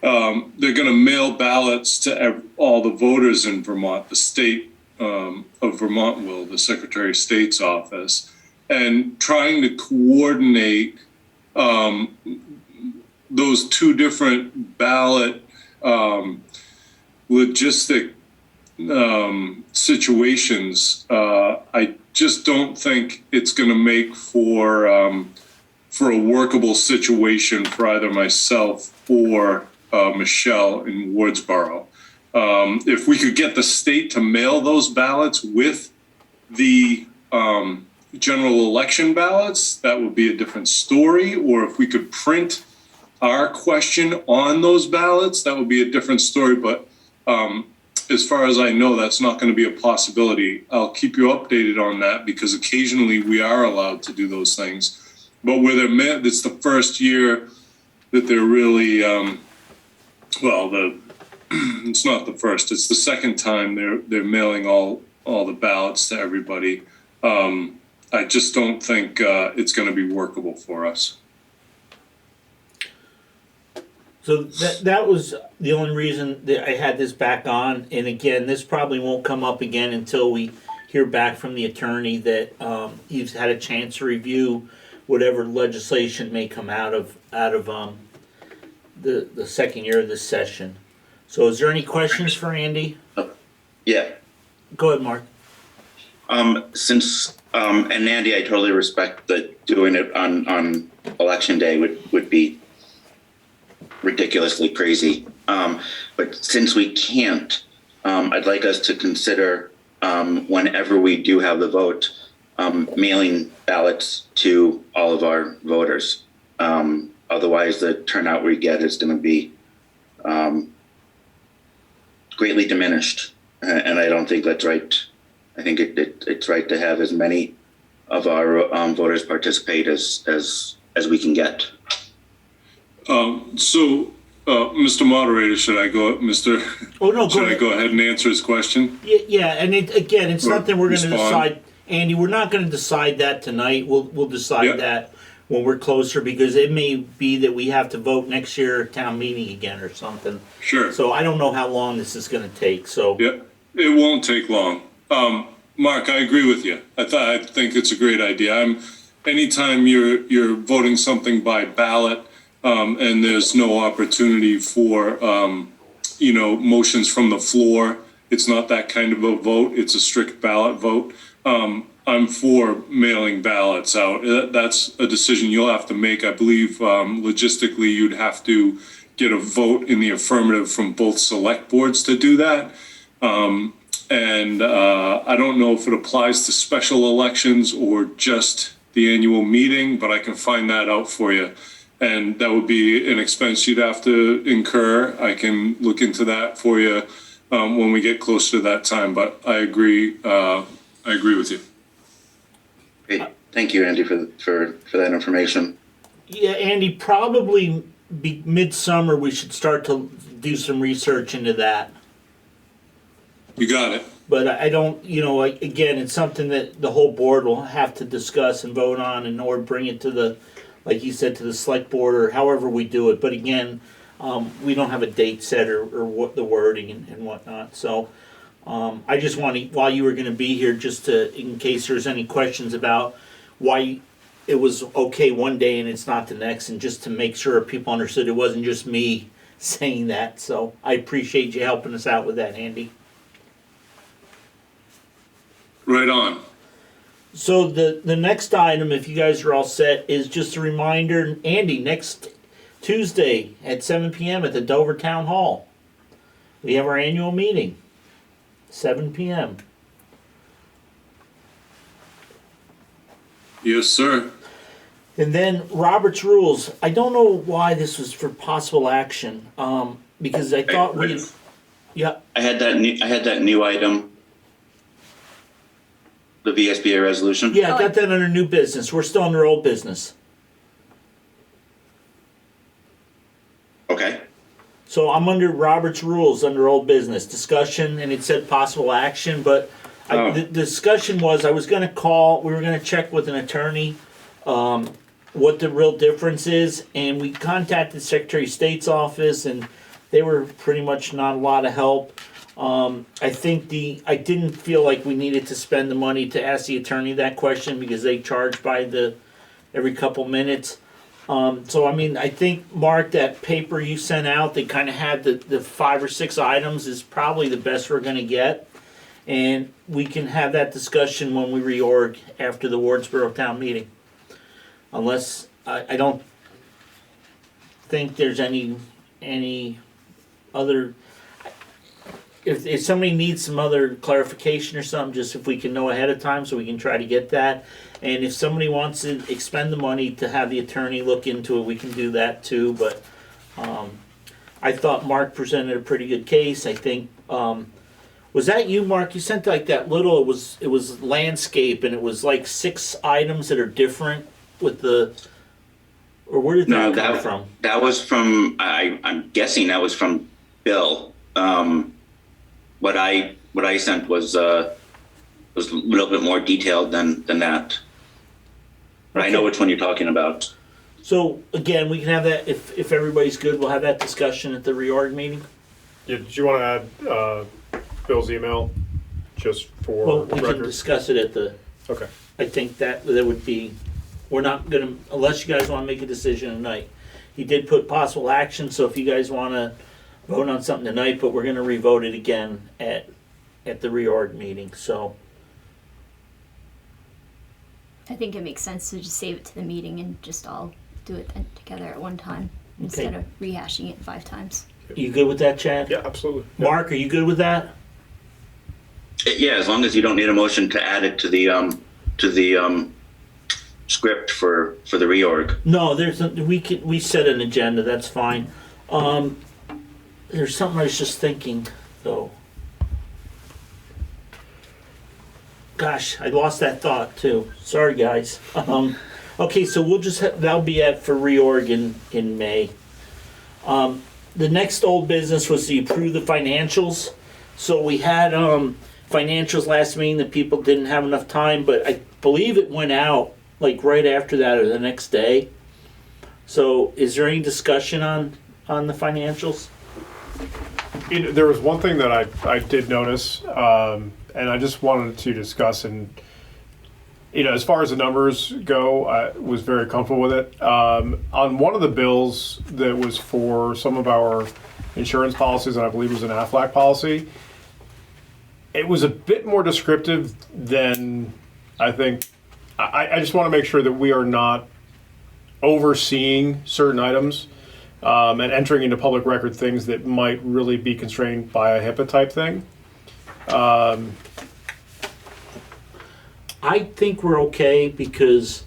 they're going to mail ballots to all the voters in Vermont. The state of Vermont will, the Secretary of State's office, and trying to coordinate those two different ballot logistic situations. I just don't think it's going to make for a workable situation for either myself or Michelle in Wardsboro. If we could get the state to mail those ballots with the general election ballots, that would be a different story. Or if we could print our question on those ballots, that would be a different story. But as far as I know, that's not going to be a possibility. I'll keep you updated on that because occasionally we are allowed to do those things. But where they're met, it's the first year that they're really, it's not the first. It's the second time they're mailing all the ballots to everybody. I just don't think it's going to be workable for us. So that was the only reason that I had this back on. And again, this probably won't come up again until we hear back from the attorney that he's had a chance to review whatever legislation may come out of the second year of this session. So is there any questions for Andy? Yeah. Go ahead, Mark. And Andy, I totally respect that doing it on election day would be ridiculously crazy. But since we can't, I'd like us to consider whenever we do have the vote, mailing ballots to all of our voters. Otherwise, the turnout we get is going to be greatly diminished, and I don't think that's right. I think it's right to have as many of our voters participate as we can get. Mr. Moderator, should I go, Mr. Oh no, should I go ahead and answer his question? Yeah, and again, it's Or nothing we're going to respond? decide, Andy. We're not going to decide that tonight. We'll decide that when we're closer, because it may be that we have to vote next year at town meeting again or something. Sure. So I don't know how long this is going to take. So Yeah, it won't take long. Mark, I agree with you. I think it's a great idea. Anytime you're voting something by ballot, and there's no opportunity for motions from the floor, it's not that kind of a vote. It's a strict ballot vote. I'm for mailing ballots out. That's a decision you'll have to make. I believe logistically you'd have to get a vote in the affirmative from both select boards to do that. And I don't know if it applies to special elections or just the annual meeting, but I can find that out for you. And that would be an expense you'd have to incur. I can look into that for you when we get closer to that time. But I agree. I agree with you. Great. Thank you, Andy, for that information. yeah, Andy, probably be midsummer we should start to do some research into that. You got it. But I don't, again, it's something that the whole board will have to discuss and vote on, and or bring it to the, like you said, to the select board or however we do it. But again, we don't have a date set or what the wording and whatnot. So I just wanted, while you were going to be here, just to, in case there's any questions about why it was okay one day and it's not the next, and just to make sure people understood it wasn't just me saying that. So I appreciate you helping us out with that, Andy. Right on. So the next item, if you guys are all set, is just a reminder, Andy, next Tuesday at 7 p.m. at the Dover Town Hall. We have our annual meeting, 7 p.m. Yes, sir. And then Robert's Rules. I don't know why this was for possible action, because I thought yeah. I had that new item, the VSBA resolution. Yeah, I got that under new business. We're still under old business. Okay. So I'm under Robert's Rules, under old business discussion, and it said possible action, but the discussion was we were going to check with an attorney what the real difference is, and we contacted Secretary of State's office, and they were pretty much not a lot of help. I didn't feel like we needed to spend the money to ask the attorney that question, because they charge by every couple minutes. So I think, Mark, that paper you sent out, they kind of had the 5 or 6 items is probably the best we're going to get. And we can have that discussion when we reorg after the Wardsboro town meeting. Unless, I don't think there's any other, if somebody needs some other clarification or something, just if we can know ahead of time so we can try to get that. And if somebody wants to expend the money to have the attorney look into it, we can do that too. But I thought Mark presented a pretty good case. I think Was that you, Mark? You sent like that little, it was landscape and it was like 6 items that are different with the, or where did No, that come from? that was from, I'm guessing that was from Bill. What I sent was a little bit more detailed than that. But I know Okay. which one you're talking about. So again, we can have that, if everybody's good, we'll have that discussion at the reorg meeting. Yeah, did you want to add Bill's email just for Well, we can record? discuss it at the, Okay. I think that would be, we're not gonna, unless you guys wanna make a decision tonight. He did put possible action, so if you guys wanna vote on something tonight, but we're gonna re-vote it again at the reorg meeting, so. I think it makes sense to just save it to the meeting and just all do it then together at one time instead of rehashing it 5 times. You good with that, Chad? Yeah, absolutely. Mark, are you good with that? Yeah, as long as you don't need a motion to add it to the script for the reorg. No, we set an agenda, that's fine. There's something I was just thinking, though. Gosh, I lost that thought too. Sorry, guys. Okay, so we'll just that'll be for reorg in May. The next old business was to approve the financials. So we had financials last meeting that people didn't have enough time, but I believe it went out like right after that or the next day. So is there any discussion on the financials? There was one thing that I did notice, and I just wanted to discuss, and as far as the numbers go, I was very comfortable with it. On one of the bills that was for some of our insurance policies, and I believe it was an Aflac policy, it was a bit more descriptive than I think. I just want to make sure that we are not overseeing certain items and entering into public record things that might really be constrained by a HIPAA type thing. I think we're okay because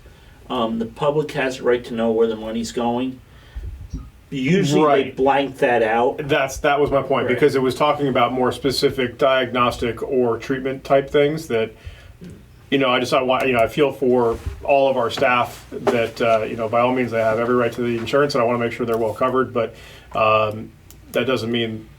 the public has a right to know where the money's going. Usually they Right. blank that out. That was my point, Right. because it was talking about more specific diagnostic or treatment type things that, I feel for all of our staff that, by all means, they have every right to the insurance, and I want to make sure they're well covered, but that doesn't mean,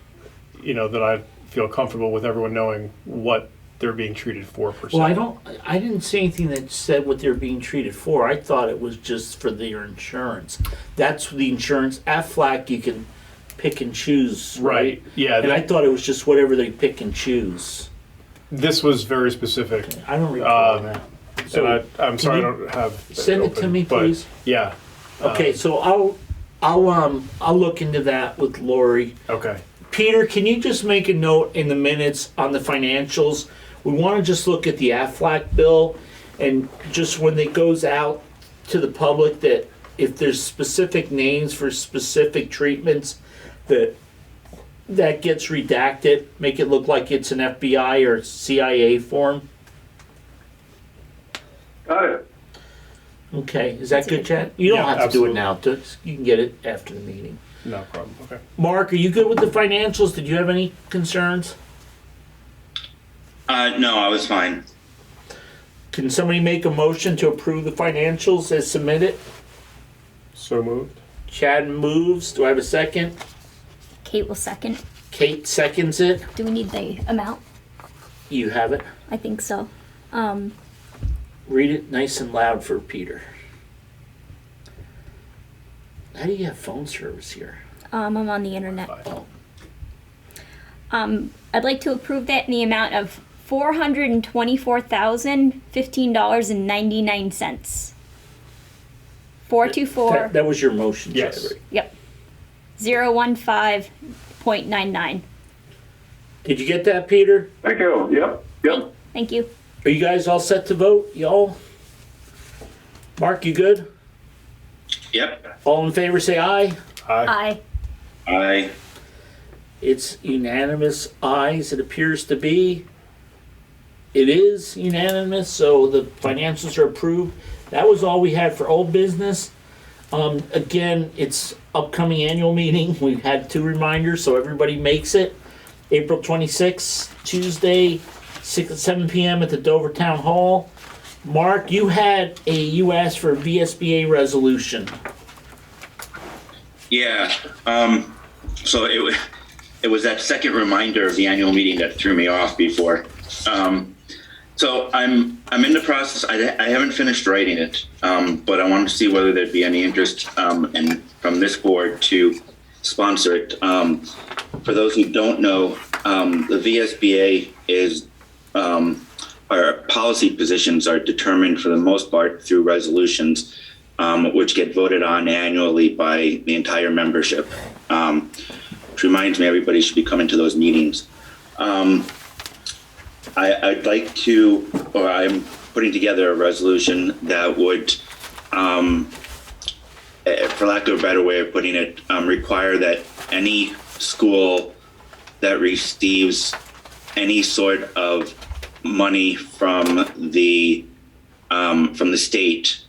that I feel comfortable with everyone knowing what they're being treated for, per se. Well, I didn't see anything that said what they're being treated for. I thought it was just for their insurance. That's the insurance. Aflac, you can pick and choose, right? Yeah, And I thought it was just whatever they pick and choose. this was very specific. I don't recall that. So I'm sorry, I you don't have send it to open, me, but please? Yeah. Okay, so I'll look into that with Lori. Okay. Peter, can you just make a note in the minutes on the financials? We want to just look at the Aflac bill, and just when it goes out to the public, that if there's specific names for specific treatments, that gets redacted, make it look like it's an FBI or CIA form. Got it. Okay, is that That's a good, good Chad? You don't Yeah, have to do it absolutely. now. You can get it after the meeting. No problem. Okay. Mark, are you good with the financials? Did you have any concerns? No, I was fine. Can somebody make a motion to approve the financials as submitted? So moved. Chad moves. Do I have a second? Kate will second. Kate seconds it. Do we need the amount? You have it. I think so. Read it nice and loud for Peter. How do you have phone service here? I'm on the internet. Oh, I'd like to approve that in the amount of $424,015.99. 424. that was your motion, Yes. Chad, right? Yep. 015.99. Did you get that, Peter? Thank you. Yep. Thank you. Are you guys all set to vote, y'all? Mark, you good? Yep. All in favor, say aye. Aye. I It's unanimous ayes, it appears to be. It is unanimous, so the financials are approved. That was all we had for old business. Again, it's upcoming annual meeting. We've had 2 reminders, so everybody makes it. April 26th, Tuesday, 7 p.m. at the Dover Town Hall. Mark, you asked for a VSBA resolution. Yeah, so it was that second reminder of the annual meeting that threw me off before. So I'm in the process. I haven't finished writing it, but I wanted to see whether there'd be any interest from this board to sponsor it. For those who don't know, the VSBA is our policy positions are determined for the most part through resolutions, which get voted on annually by the entire membership. Which reminds me, everybody should be coming to those meetings. I'd like to, or I'm putting together a resolution that would, for lack of a better way of putting it, require that any school that receives any sort of money from the state,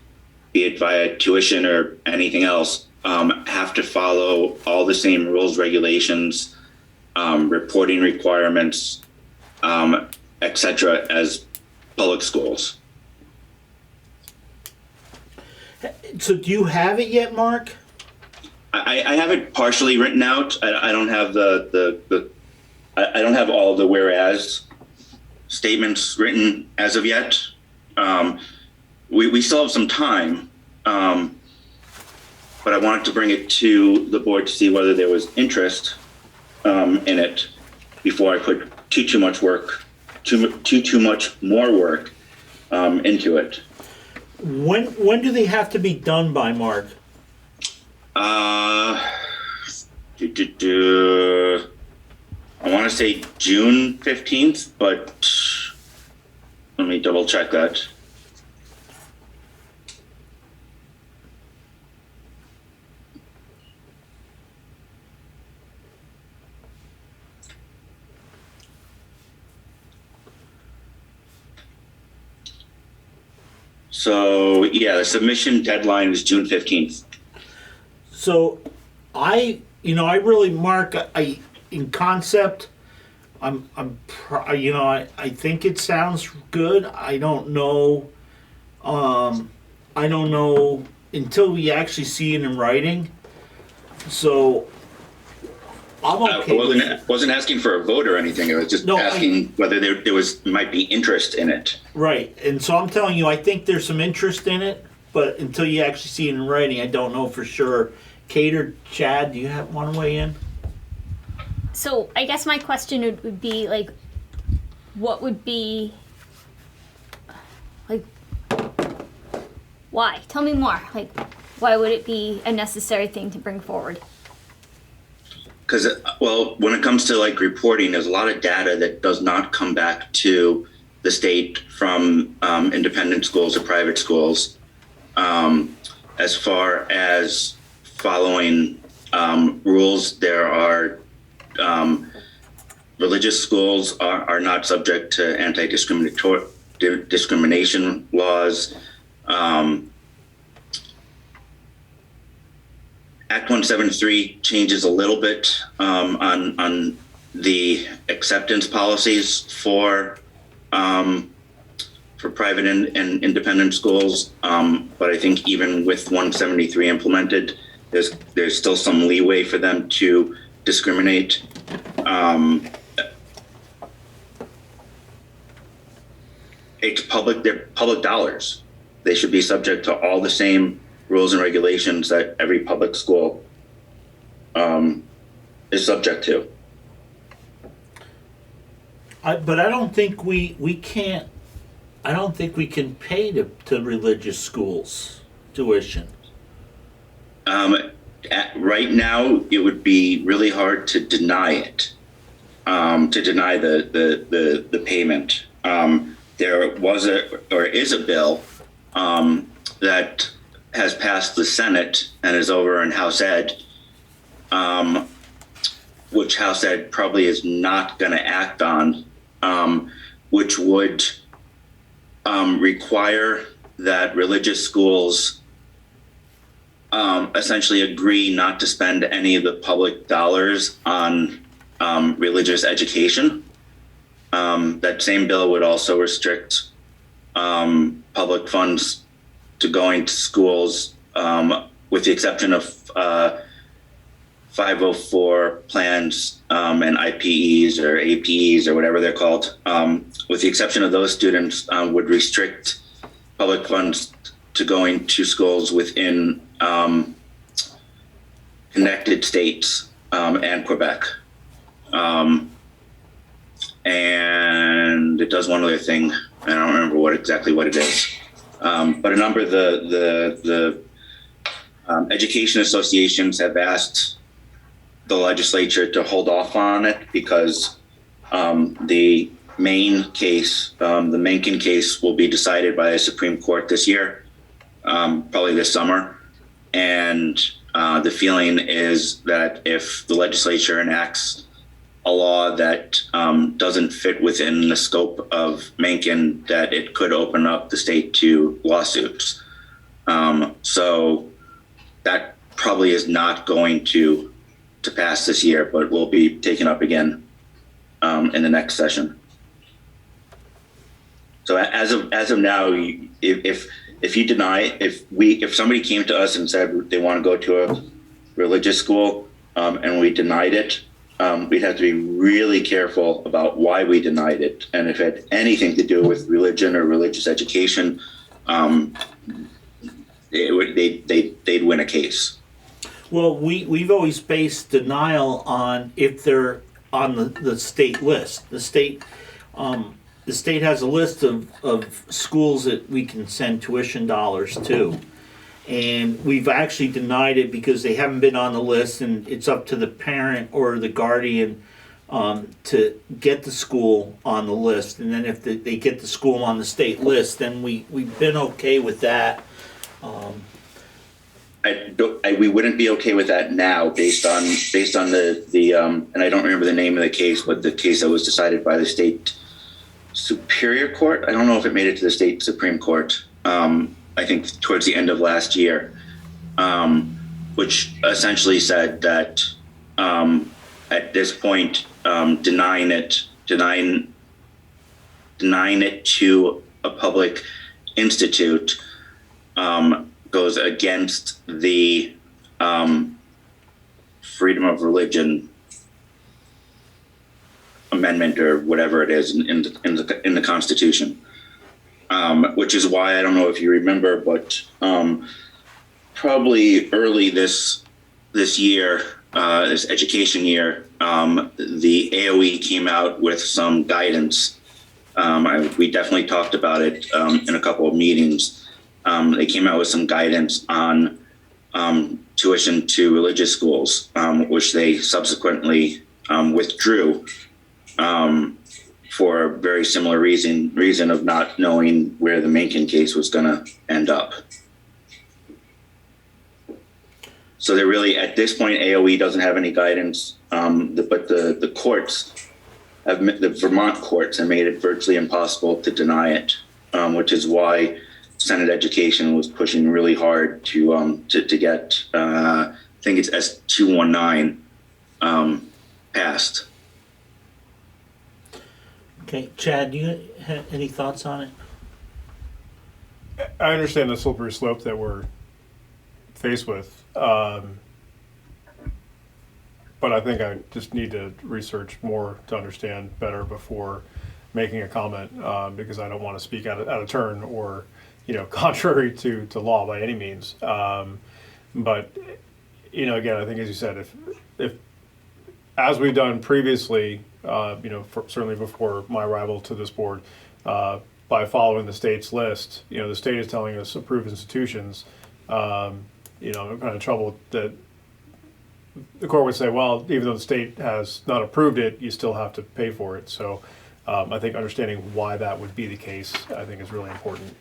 be it via tuition or anything else, have to follow all the same rules, regulations, reporting requirements, etc. as public schools. So do you have it yet, Mark? I have it partially written out. I don't have I don't have all the whereas statements written as of yet. We still have some time, but I wanted to bring it to the board to see whether there was interest in it before I put too much more work into it. When do they have to be done by, Mark? I want to say June 15th, but let me double check that. So yeah, the submission deadline is June 15th. So I really, Mark, in concept, I think it sounds good. I don't know until we actually see it in writing. So I'm okay. I wasn't asking for a vote or anything. I was just asking whether there might be interest in it. Right, and so I'm telling you, I think there's some interest in it, but until you actually see it in writing, I don't know for sure. Kate or Chad, do you want to weigh in? So I guess my question would be like, what would be, like, why? Tell me more. Like, why would it be a necessary thing to bring forward? Because, well, when it comes to like reporting, there's a lot of data that does not come back to the state from independent schools or private schools. As far as following rules, there are religious schools are not subject to anti-discrimination laws. Act 173 changes a little bit on the acceptance policies for private and independent schools, but I think even with 173 implemented, there's still some leeway for them to discriminate. They're public dollars. They should be subject to all the same rules and regulations that every public school is subject to. But I don't think we can pay to religious schools tuition. Right now, it would be really hard to deny it, to deny the payment. There is a bill that has passed the Senate and is over in House Ed, which House Ed probably is not going to act on, which would require that religious schools essentially agree not to spend any of the public dollars on religious education. That same bill would also restrict public funds to going to schools, with the exception of 504 plans and IPEs or APEs or whatever they're called. With the exception of those students, would restrict public funds to going to schools within connected states and Quebec. And it does one other thing. I don't remember exactly what it is. But a number of the education associations have asked the legislature to hold off on it because the Maine case, the Mencken case, will be decided by the Supreme Court this year, probably this summer. And the feeling is that if the legislature enacts a law that doesn't fit within the scope of Mencken, that it could open up the state to lawsuits. So that probably is not going to pass this year, but will be taken up again in the next session. So as of now, if you deny, if somebody came to us and said they want to go to a religious school and we denied it, we'd have to be really careful about why we denied it, and if it had anything to do with religion or religious education, they'd win a case. Well, we've always based denial on if they're on the state list. The state has a list of schools that we can send tuition dollars to. And we've actually denied it because they haven't been on the list, and it's up to the parent or the guardian to get the school on the list. And then if they get the school on the state list, then we've been okay with that. We wouldn't be okay with that now, based on the and I don't remember the name of the case, but the case that was decided by the state Superior Court. I don't know if it made it to the state Supreme Court. I think towards the end of last year, which essentially said that at this point, denying it to a public institute goes against the freedom of religion amendment or whatever it is in the Constitution. Which is why, I don't know if you remember, but probably early this year, this education year, the AOE came out with some guidance. We definitely talked about it in a couple of meetings. They came out with some guidance on tuition to religious schools, which they subsequently withdrew. For a very similar reason of not knowing where the Mencken case was going to end up. So they're really, at this point, AOE doesn't have any guidance, but the courts, the Vermont courts have made it virtually impossible to deny it, which is why Senate Education was pushing really hard to get, I think it's S219 passed. Okay, Chad, do you have any thoughts on it? I understand the slippery slope that we're faced with, but I think I just need to research more to understand better before making a comment, because I don't want to speak out of turn or, contrary to law by any means. But again, I think, as you said, if as we've done previously, certainly before my arrival to this board, by following the state's list, the state is telling us approved institutions, I'm kind of trouble that the court would say, well, even though the state has not approved it, you still have to pay for it. So I think understanding why that would be the case, I think, is really important.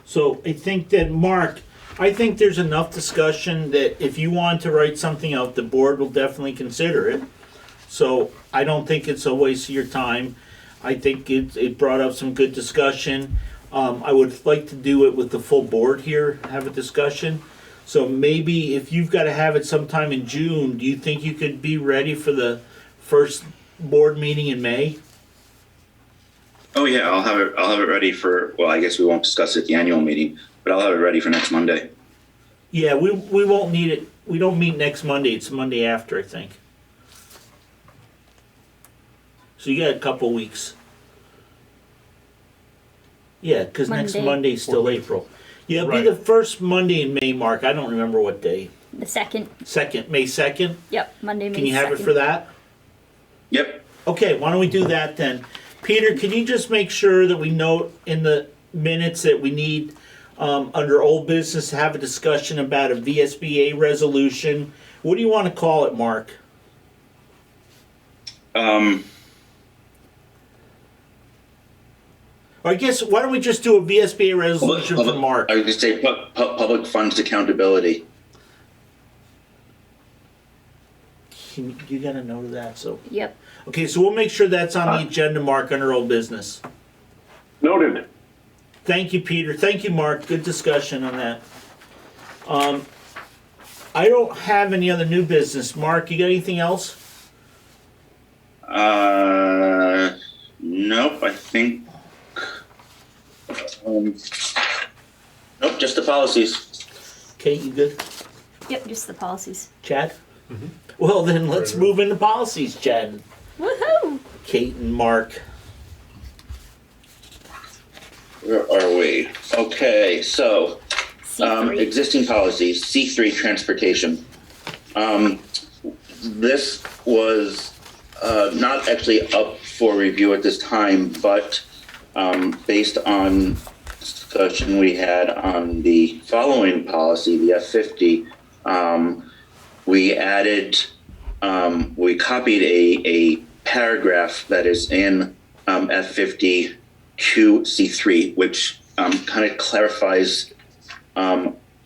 So I think that, Marc, I think there's enough discussion that if you want to write something out, the board will definitely consider it. So I don't think it's a waste of your time. I think it brought up some good discussion. I would like to do it with the full board here, have a discussion. So maybe if you've got to have it sometime in June, do you think you could be ready for the first board meeting in May? Oh yeah, I'll have it ready for, well, I guess we won't discuss it at the annual meeting, but I'll have it ready for next Monday. Yeah, we won't need it. We don't meet next Monday. It's Monday after, I think. So you got a couple weeks. Yeah, because next Monday. Monday's still April. Yeah, it'll Right. be the first Monday in May, Mark. I don't remember what day. The 2nd. May 2nd? Yep, Monday, May 2nd. Can you have it for that? Yep. Okay, why don't we do that then? Peter, can you just make sure that we note in the minutes that we need, under old business, to have a discussion about a VSBA resolution? What do you want to call it, Mark? Or I guess, why don't we just do a VSBA resolution for Mark? I was going to say public funds accountability. You got a note of that, so. Yep. Okay, so we'll make sure that's on the agenda, Mark, under old business. Noted. Thank you, Peter. Thank you, Mark. Good discussion on that. I don't have any other new business. Mark, you got anything else? Nope, I think. Nope, just the policies. Kate, you good? Yep, just the policies. Chad? Well, then let's move into policies, Chad. Woohoo! Kate and Mark. Where are we? Okay, so C3. existing policies, C3 transportation. This was not actually up for review at this time, but based on discussion we had on the following policy, the F50, we added, we copied a paragraph that is in F50 to C3, which kind of clarifies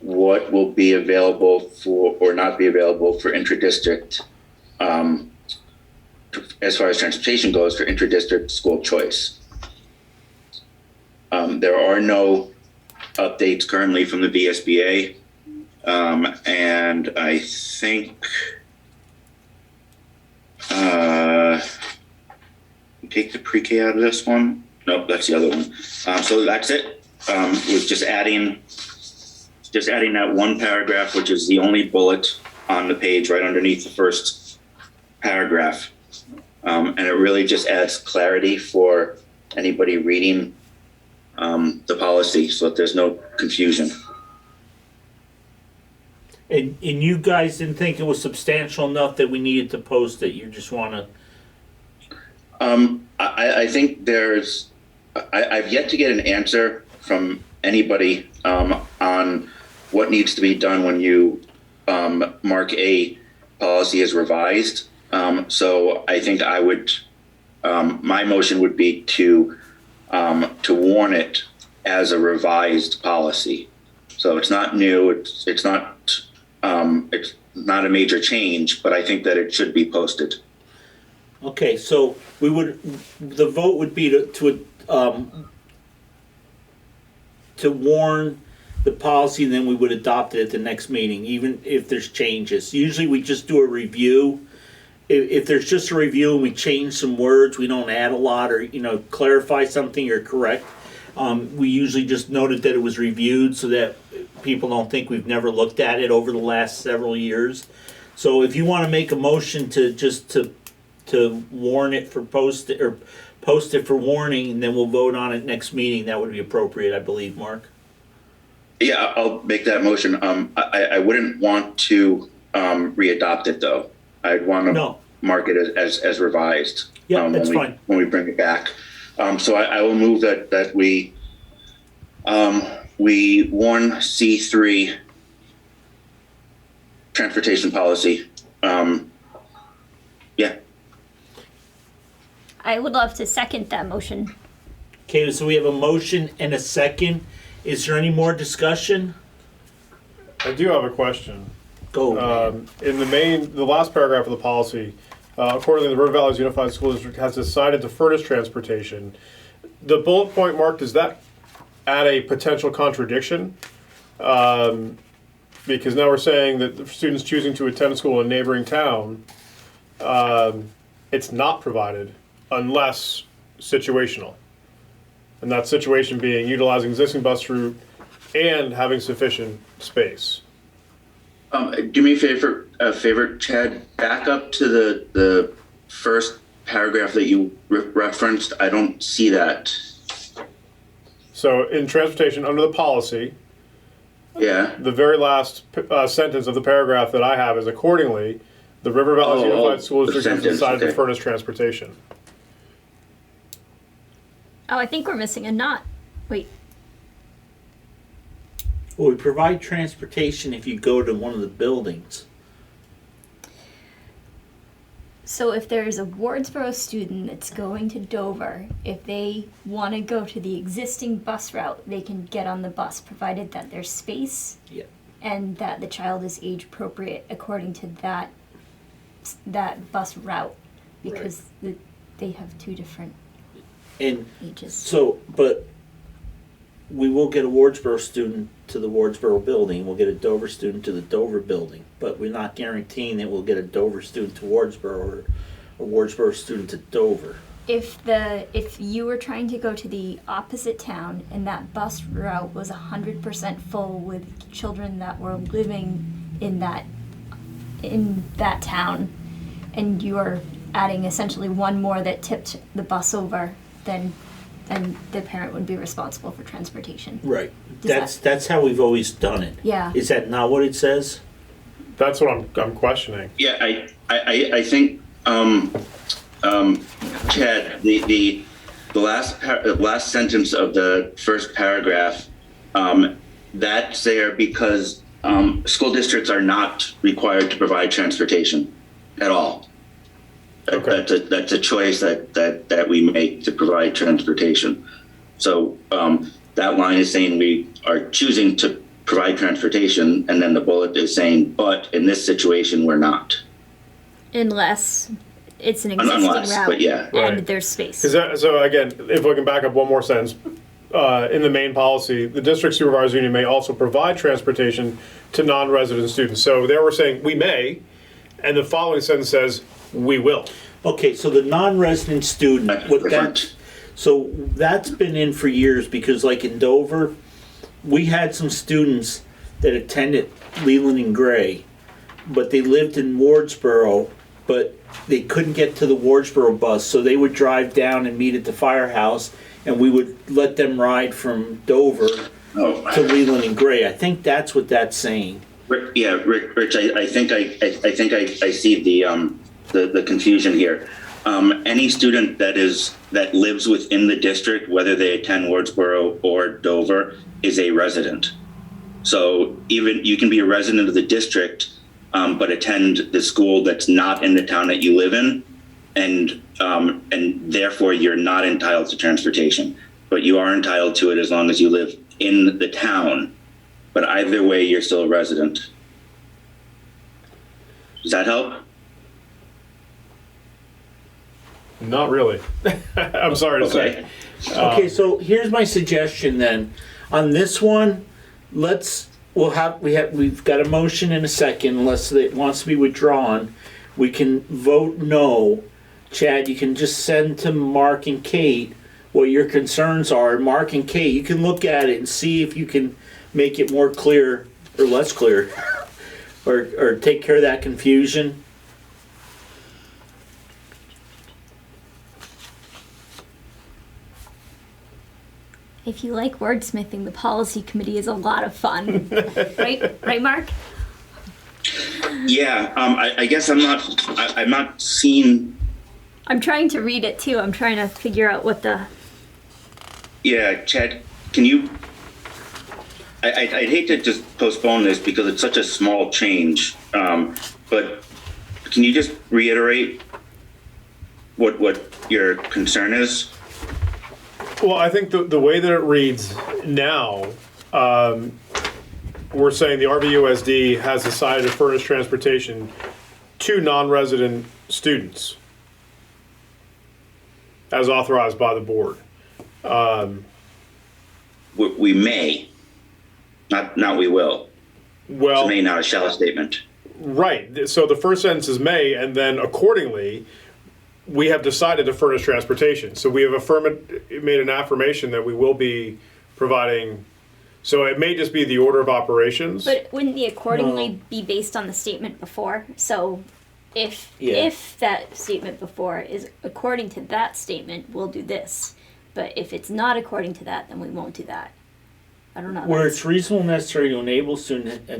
what will be available for or not be available for intradistrict, as far as transportation goes, for intradistrict school choice. There are no updates currently from the VSBA, and I think take the pre-K out of this one. Nope, that's the other one. So that's it. Was just adding that one paragraph, which is the only bullet on the page right underneath the first paragraph. And it really just adds clarity for anybody reading the policy so that there's no confusion. And you guys didn't think it was substantial enough that we needed to post it? You just want to... I think I've yet to get an answer from anybody on what needs to be done when you mark a policy as revised. So I think I would, my motion would be to warn it as a revised policy. So it's not new. It's not a major change, but I think that it should be posted. Okay, so the vote would be to warn the policy, and then we would adopt it at the next meeting, even if there's changes. Usually we just do a review. If there's just a review and we change some words, we don't add a lot or, clarify something or correct. We usually just noted that it was reviewed so that people don't think we've never looked at it over the last several years. So if you want to make a motion to warn it for post it for warning, and then we'll vote on it next meeting, that would be appropriate, I believe, Mark. Yeah, I'll make that motion. I wouldn't want to re-adopt it though. I'd want to mark it as revised. Yeah, that's fine. When we bring it back. So I will move that we warn C3 transportation policy. Yeah. I would love to second that motion. Okay, so we have a motion and a second. Is there any more discussion? I do have a question. Go. In the last paragraph of the policy, accordingly, the River Valley's Unified School District has decided to furnish transportation. The bullet point, Mark, does that add a potential contradiction? Because now we're saying that the students choosing to attend school in a neighboring town, it's not provided unless situational. And that situation being utilizing existing bus route and having sufficient space. Do me a favor, Chad, back up to the first paragraph that you referenced. I don't see that. So in transportation, under the policy, Yeah. the very last sentence of the paragraph that I have is accordingly, the River Valley Unified School the District has sentence, decided to okay. furnish transportation. Oh, I think we're missing a knot. Wait, Well, we provide transportation if you go to one of the buildings. so if there's a Wardsboro student that's going to Dover, if they want to go to the existing bus route, they can get on the bus, provided that there's space Yeah. and that the child is age appropriate according to that bus route, because they have two different And ages. so, but we will get a Wardsboro student to the Wardsboro building, we'll get a Dover student to the Dover building, but we're not guaranteeing that we'll get a Dover student to Wardsboro or a Wardsboro student to Dover. If you were trying to go to the opposite town and that bus route was 100% full with children that were living in that town, and you are adding essentially one more that tipped the bus over, then the parent would be responsible for transportation. Right. Does That's how we've always done it. Yeah. Is that not what it says? That's what I'm questioning. Yeah, I think, Chad, the last sentence of the first paragraph, that's there because school districts are not required to provide transportation at all. Okay. That's a choice that we make to provide transportation. So that line is saying we are choosing to provide transportation, and then the bullet is saying, but in this situation, we're not. Unless it's an existing Unless, route but yeah. and Right. there's space. So again, if we can back up one more sentence, in the main policy, the district supervisor union may also provide transportation to non-resident students. So there we're saying we may, and the following sentence says we will. Okay, so the non-resident student, That's what different. so that's been in for years, because like in Dover, we had some students that attended Leland and Gray, but they lived in Wardsboro, but they couldn't get to the Wardsboro bus, so they would drive down and meet at the firehouse, and we would let them ride from Dover Oh. to Leland and Gray. I think that's what that's saying. Rich, I think I see the confusion here. Any student that lives within the district, whether they attend Wardsboro or Dover, is a resident. So even you can be a resident of the district, but attend the school that's not in the town that you live in, and therefore you're not entitled to transportation. But you are entitled to it as long as you live in the town. But either way, you're still a resident. Does that help? Not really. I'm sorry to Okay. say. Okay, so here's my suggestion then. On this one, we've got a motion in a second, unless it wants to be withdrawn. We can vote no. Chad, you can just send to Mark and Kate what your concerns are. Mark and Kate, you can look at it and see if you can make it more clear or less clear, or take care of that confusion. If you like wordsmithing, the policy committee is a lot of fun. Right, Mark? Yeah, I guess I'm not seeing. I'm trying to read it too. I'm trying to figure out what the. Yeah, Chad, can you? I'd hate to just postpone this because it's such a small change, but can you just reiterate what your concern is? Well, I think the way that it reads now, we're saying the RVUSD has decided to furnish transportation to non-resident students as authorized by the board. We may, not we will. Well, It's a may, not a shall statement. right. So the first sentence is may, and then accordingly, we have decided to furnish transportation. So we have made an affirmation that we will be providing. So it may just be the order of operations. But wouldn't the accordingly be based on the statement before? So if Yeah. if that statement before is according to that statement, we'll do this. But if it's not according to that, then we won't do that. I don't know. Where that's- it's reasonable and necessary to enable students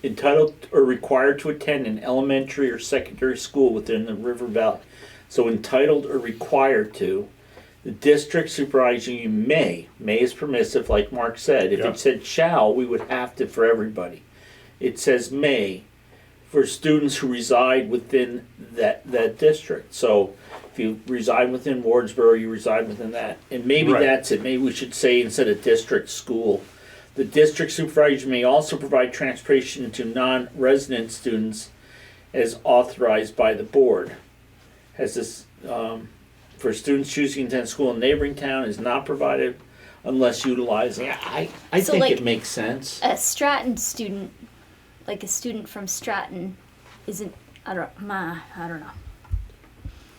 entitled or required to attend an elementary or secondary school within the River Valley. So entitled or required to, the district supervisor you may is permissive, like Mark said. If Yeah. it said shall, we would have to for everybody. It says may for students who reside within that district. So if you reside within Wardsboro, you reside within that. And maybe Right. that's it. Maybe we should say instead of district, school. The district supervisor may also provide transportation to non-resident students as authorized by the board. Has this, for students choosing to attend school in a neighboring town is not provided unless utilizing. I So, think like, it makes sense. a Stratton student, like a student from Stratton, isn't. I don't know.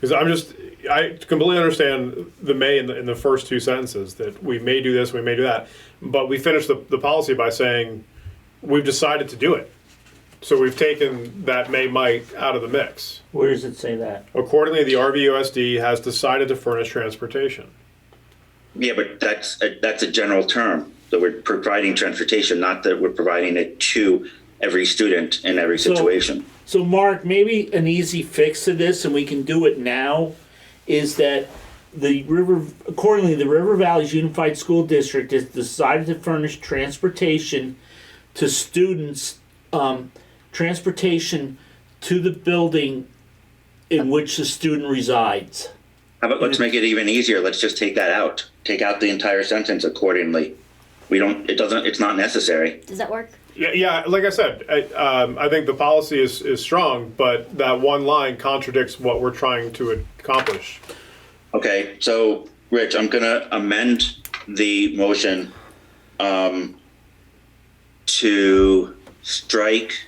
Because I completely understand the may in the first two sentences, that we may do this, we may do that. But we finished the policy by saying we've decided to do it. So we've taken that may might out of the mix. Where does it say that? Accordingly, the RVUSD has decided to furnish transportation. Yeah, but that's a general term, that we're providing transportation, not that we're providing it to every student in every situation. So Mark, maybe an easy fix to this, and we can do it now, is that accordingly, the River Valley's Unified School District has decided to furnish transportation to students, transportation to the building in which the student resides. How about let's make it even easier, let's just take that out. Take out the entire sentence accordingly. It's not necessary. Does that work? Yeah. Like I said, I think the policy is strong, but that one line contradicts what we're trying to accomplish. Okay, so Rich, I'm gonna amend the motion to strike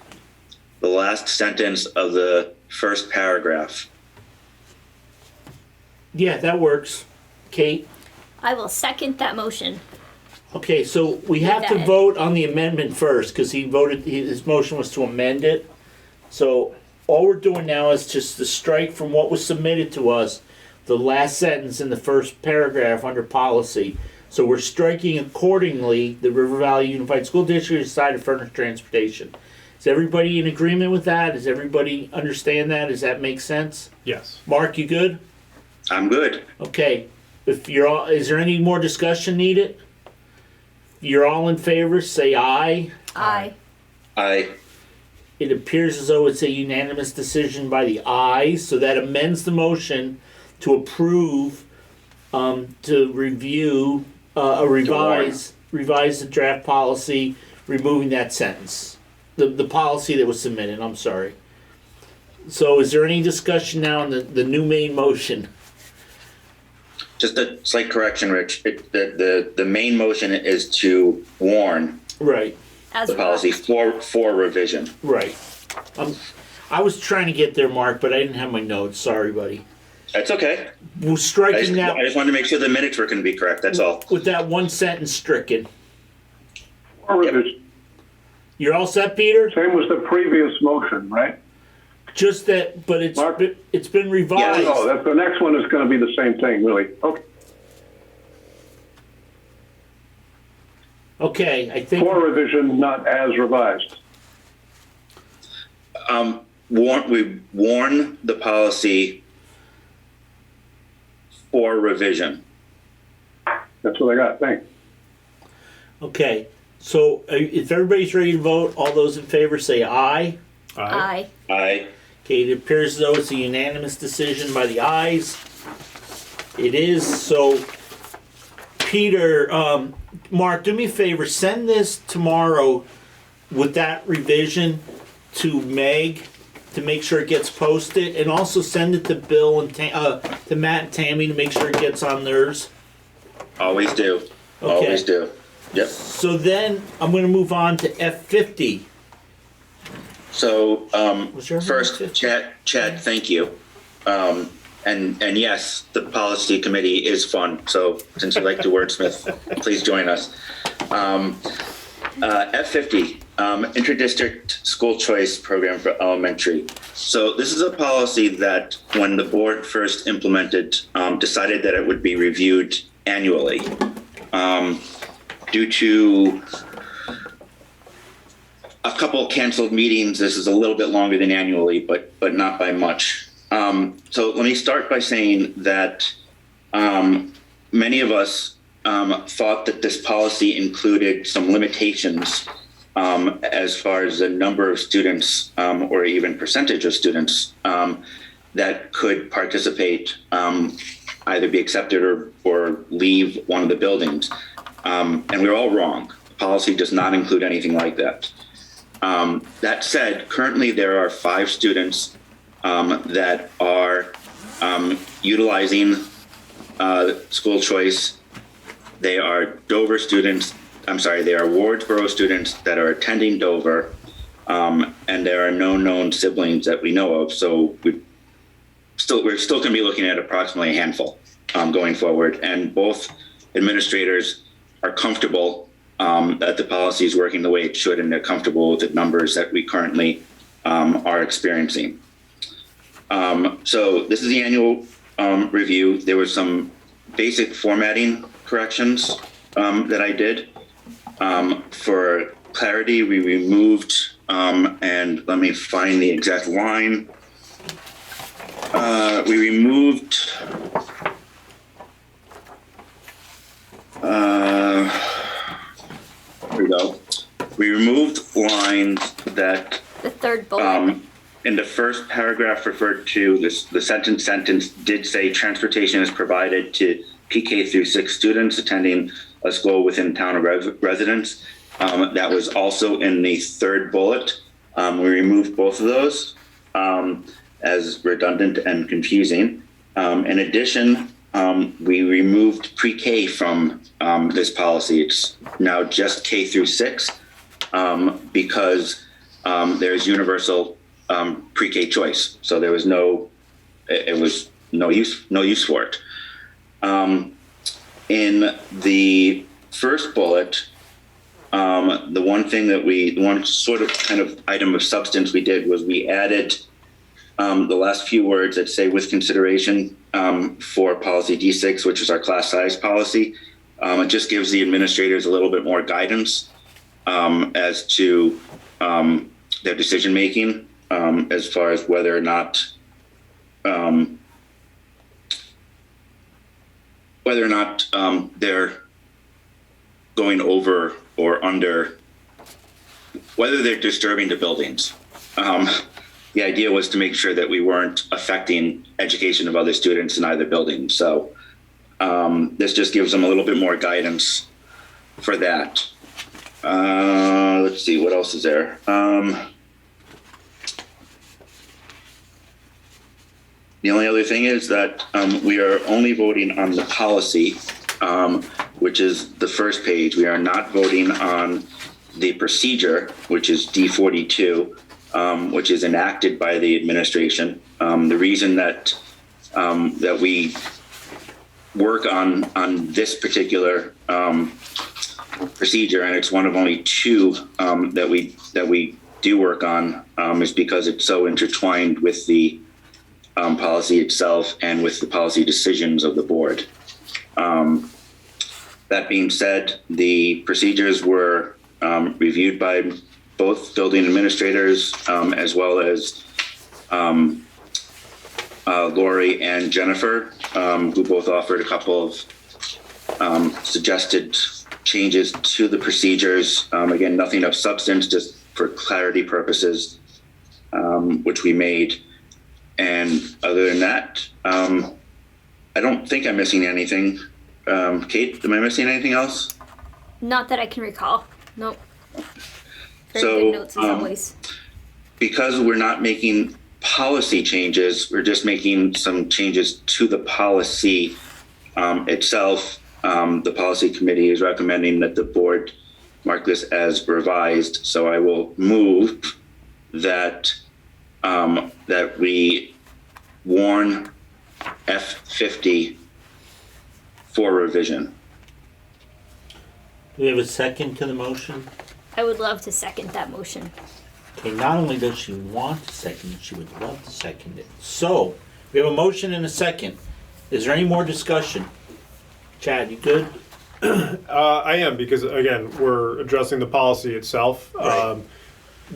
the last sentence of the first paragraph. Yeah, that works. Kate? I will second that motion. Okay, so we have to that. vote on the amendment first, because his motion was to amend it. So all we're doing now is just to strike from what was submitted to us, the last sentence in the first paragraph under policy. So we're striking accordingly, the River Valley Unified School District decided to furnish transportation. Is everybody in agreement with that? Does everybody understand that? Does that make sense? Yes. Mark, you good? I'm good. Okay. Is there any more discussion needed? You're all in favor, say aye. Aye. It appears as though it's a unanimous decision by the ayes, so that amends the motion to approve, to review, revise the draft policy, removing that sentence. The policy that was submitted, I'm sorry. So is there any discussion now on the new main motion? Just a slight correction, Rich. The main motion is to warn Right, As the policy for revision. right. I was trying to get there, Mark, but I didn't have my notes. Sorry, buddy. That's okay. We're striking that. I just wanted to make sure the minutes were going to be correct, that's all. With that one sentence stricken. Or revision. You're all set, Peter? Same was the previous motion, right? Just that, but Mark? it's been revised. No, that's, the next one is gonna be the same thing, really. Okay. Okay, I think, For revision, not as revised. We warn the policy for revision. That's what I got, thanks. okay. So if everybody's ready to vote, all those in favor say aye. Aye. Aye. Okay, it appears as though it's a unanimous decision by the ayes. It is, so Peter, Mark, do me a favor, send this tomorrow with that revision to Meg to make sure it gets posted, and also send it to Bill and to Matt and Tammy to make sure it gets on theirs. Always do. Okay. Always do. Yep. So then I'm going to move on to F50. So Was there a first, minute? Chad, thank you. And yes, the policy committee is fun. So since you like to wordsmith, please join us. F50, Intradistrict School Choice Program for Elementary. So this is a policy that when the board first implemented, decided that it would be reviewed annually. Due to a couple canceled meetings, this is a little bit longer than annually, but not by much. So let me start by saying that many of us thought that this policy included some limitations as far as the number of students or even percentage of students that could participate, either be accepted or leave one of the buildings. And we were all wrong. The policy does not include anything like that. That said, currently there are 5 students that are utilizing school choice. They are Dover students. They are Wardsboro students that are attending Dover, and there are no known siblings that we know of. So we're still going to be looking at approximately a handful going forward. And both administrators are comfortable that the policy is working the way it should, and they're comfortable with the numbers that we currently are experiencing. So this is the annual review. There was some basic formatting corrections that I did. For clarity, we removed, and let me find the exact line. We removed, here we go. We removed lines that The third bullet. in the first paragraph referred to this, the sentence did say transportation is provided to PK through 6 students attending a school within town of residence. That was also in the third bullet. We removed both of those as redundant and confusing. In addition, we removed pre-K from this policy. It's now just K through 6 because there's universal pre-K choice. So there was no use for it. In the first bullet, the one sort of kind of item of substance we did was we added the last few words that say with consideration for policy D6, which is our class size policy. It just gives the administrators a little bit more guidance as to their decision making as far as whether or not they're going over or under, whether they're disturbing the buildings. The idea was to make sure that we weren't affecting education of other students in either building. So this just gives them a little bit more guidance for that. Let's see, what else is there? The only other thing is that we are only voting on the policy, which is the first page. We are not voting on the procedure, which is D42, which is enacted by the administration. The reason that we work on this particular procedure, and it's one of only 2 that we do work on, is because it's so intertwined with the policy itself and with the policy decisions of the board. That being said, the procedures were reviewed by both building administrators as well as Lori and Jennifer, who both offered a couple of suggested changes to the procedures. Again, nothing of substance, just for clarity purposes, which we made. And other than that, I don't think I'm missing anything. Kate, am I missing anything else? Not that I can recall. Nope. Very So, good notes as always. Because we're not making policy changes, we're just making some changes to the policy itself. The policy committee is recommending that the board mark this as revised. So I will move that that we warn F50 for revision. Do we have a second to the motion? I would love to second that motion. Okay, not only does she want to second it, she would love to second it. So, we have a motion and a second. Is there any more discussion? Chad, you good? I am, because again, we're addressing the policy itself. Right.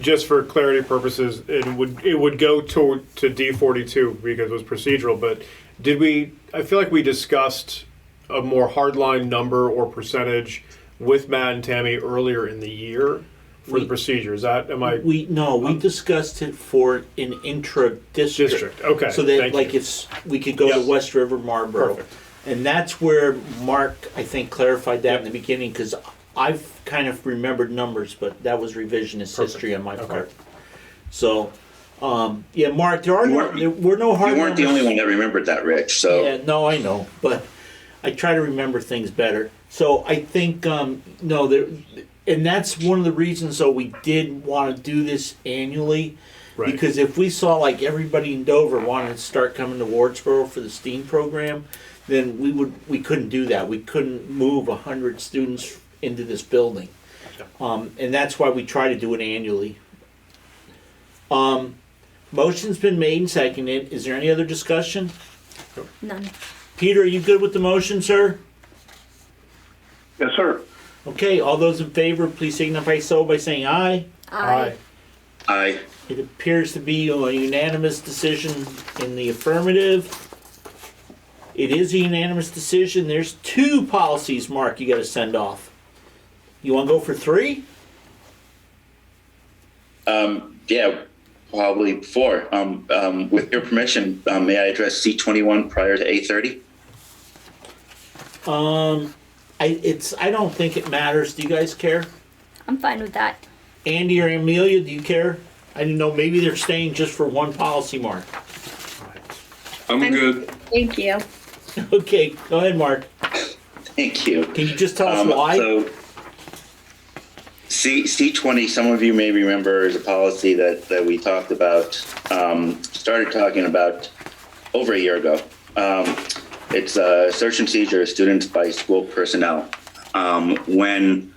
Just for clarity purposes, it would go to D42 because it was procedural, but I feel like we discussed a more hardline number or percentage with Matt and Tammy earlier in the year for the procedure. Is that, We discussed it for an intra-district. District, okay, So that, thank like, you. we could go to Yes. West River, Marlboro. Perfect. And that's where Mark, I think, clarified that in the beginning, because I've kind of remembered numbers, but that was revisionist history on my Okay. part. So, yeah, Mark, there were no hard You weren't the numbers. only one that remembered that, Rich. So Yeah, no, I know, but I try to remember things better. So I think, and that's one of the reasons, though, we did want to do this annually. Right. Because if we saw like everybody in Dover wanted to start coming to Wardsboro for the STEAM program, then we couldn't do that. We couldn't move 100 students into this building. And that's why we try to do it annually. Motion's been made and seconded. Is there any other discussion? None. Peter, are you good with the motion, sir? Yes, sir. Okay, all those in favor, please signify so by saying aye. Aye. I It appears to be a unanimous decision in the affirmative. It is a unanimous decision. There's 2 policies, Mark, you gotta send off. You wanna go for 3? yeah, probably 4. With your permission, may I address C21 prior to 8:30? I don't think it matters. Do you guys care? I'm fine with that. Andy or Amelia, do you care? I didn't know, maybe they're staying just for one policy, Mark. I'm good. Thank you. Okay, go ahead, Mark. Thank you. Can you just tell us why? So C20, some of you may remember, is a policy that we talked about, started talking about over a year ago. It's search and seizure of students by school personnel. When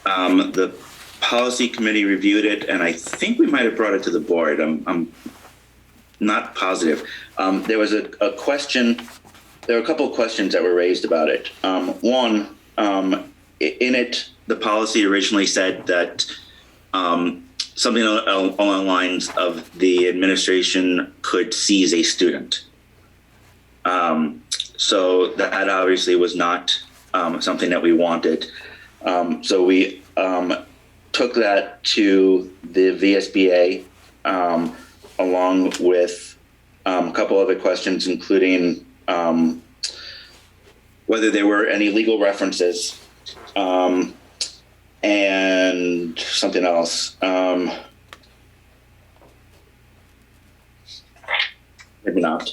the policy committee reviewed it, and I think we might have brought it to the board, I'm not positive. There was a question, there were a couple of questions that were raised about it. One, in it, the policy originally said that something along the lines of the administration could seize a student. So that obviously was not something that we wanted. So we took that to the VSBA along with a couple other questions, including whether there were any legal references and something else. Maybe not.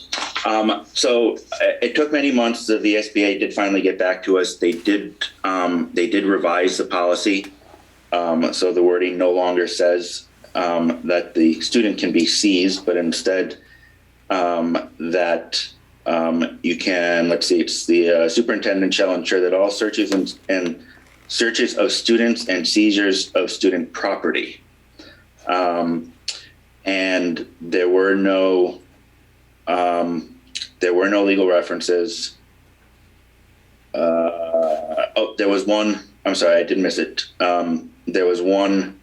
So it took many months. The VSBA did finally get back to us. They did revise the policy. So the wording no longer says that the student can be seized, but instead that you can, let's see, it's the superintendent shall ensure that all searches and searches of students and seizures of student property. And there were no legal references. There was one, I'm sorry, I did miss it. There was one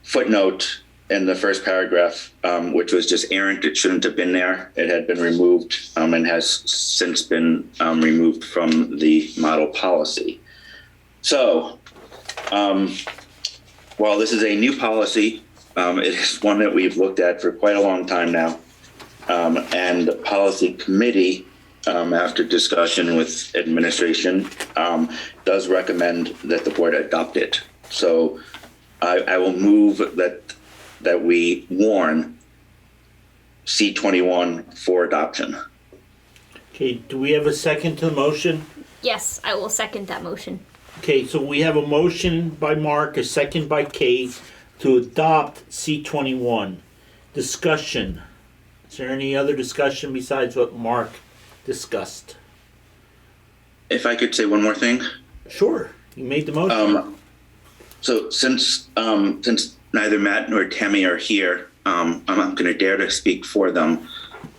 footnote in the first paragraph, which was just errant. It shouldn't have been there. It had been removed and has since been removed from the model policy. So, while this is a new policy, it is one that we've looked at for quite a long time now. And the policy committee, after discussion with administration, does recommend that the board adopt it. So I will move that we warn C21 for adoption. Okay, do we have a second to the motion? Yes, I will second that motion. Okay, so we have a motion by Mark, a second by Kate to adopt C21. Discussion. Is there any other discussion besides what Mark discussed. If I could say one more thing. Sure, you made the motion. So since neither Matt nor Tammy are here, I'm not going to dare to speak for them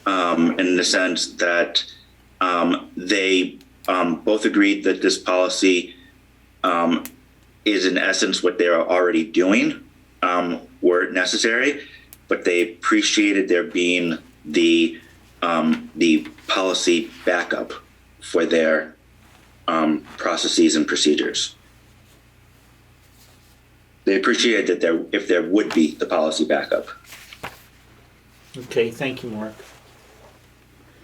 in the sense that they both agreed that this policy is in essence what they are already doing were it necessary, but they appreciated there being the policy backup for their processes and procedures. They appreciated that if there would be the policy backup. Okay, thank you, Mark.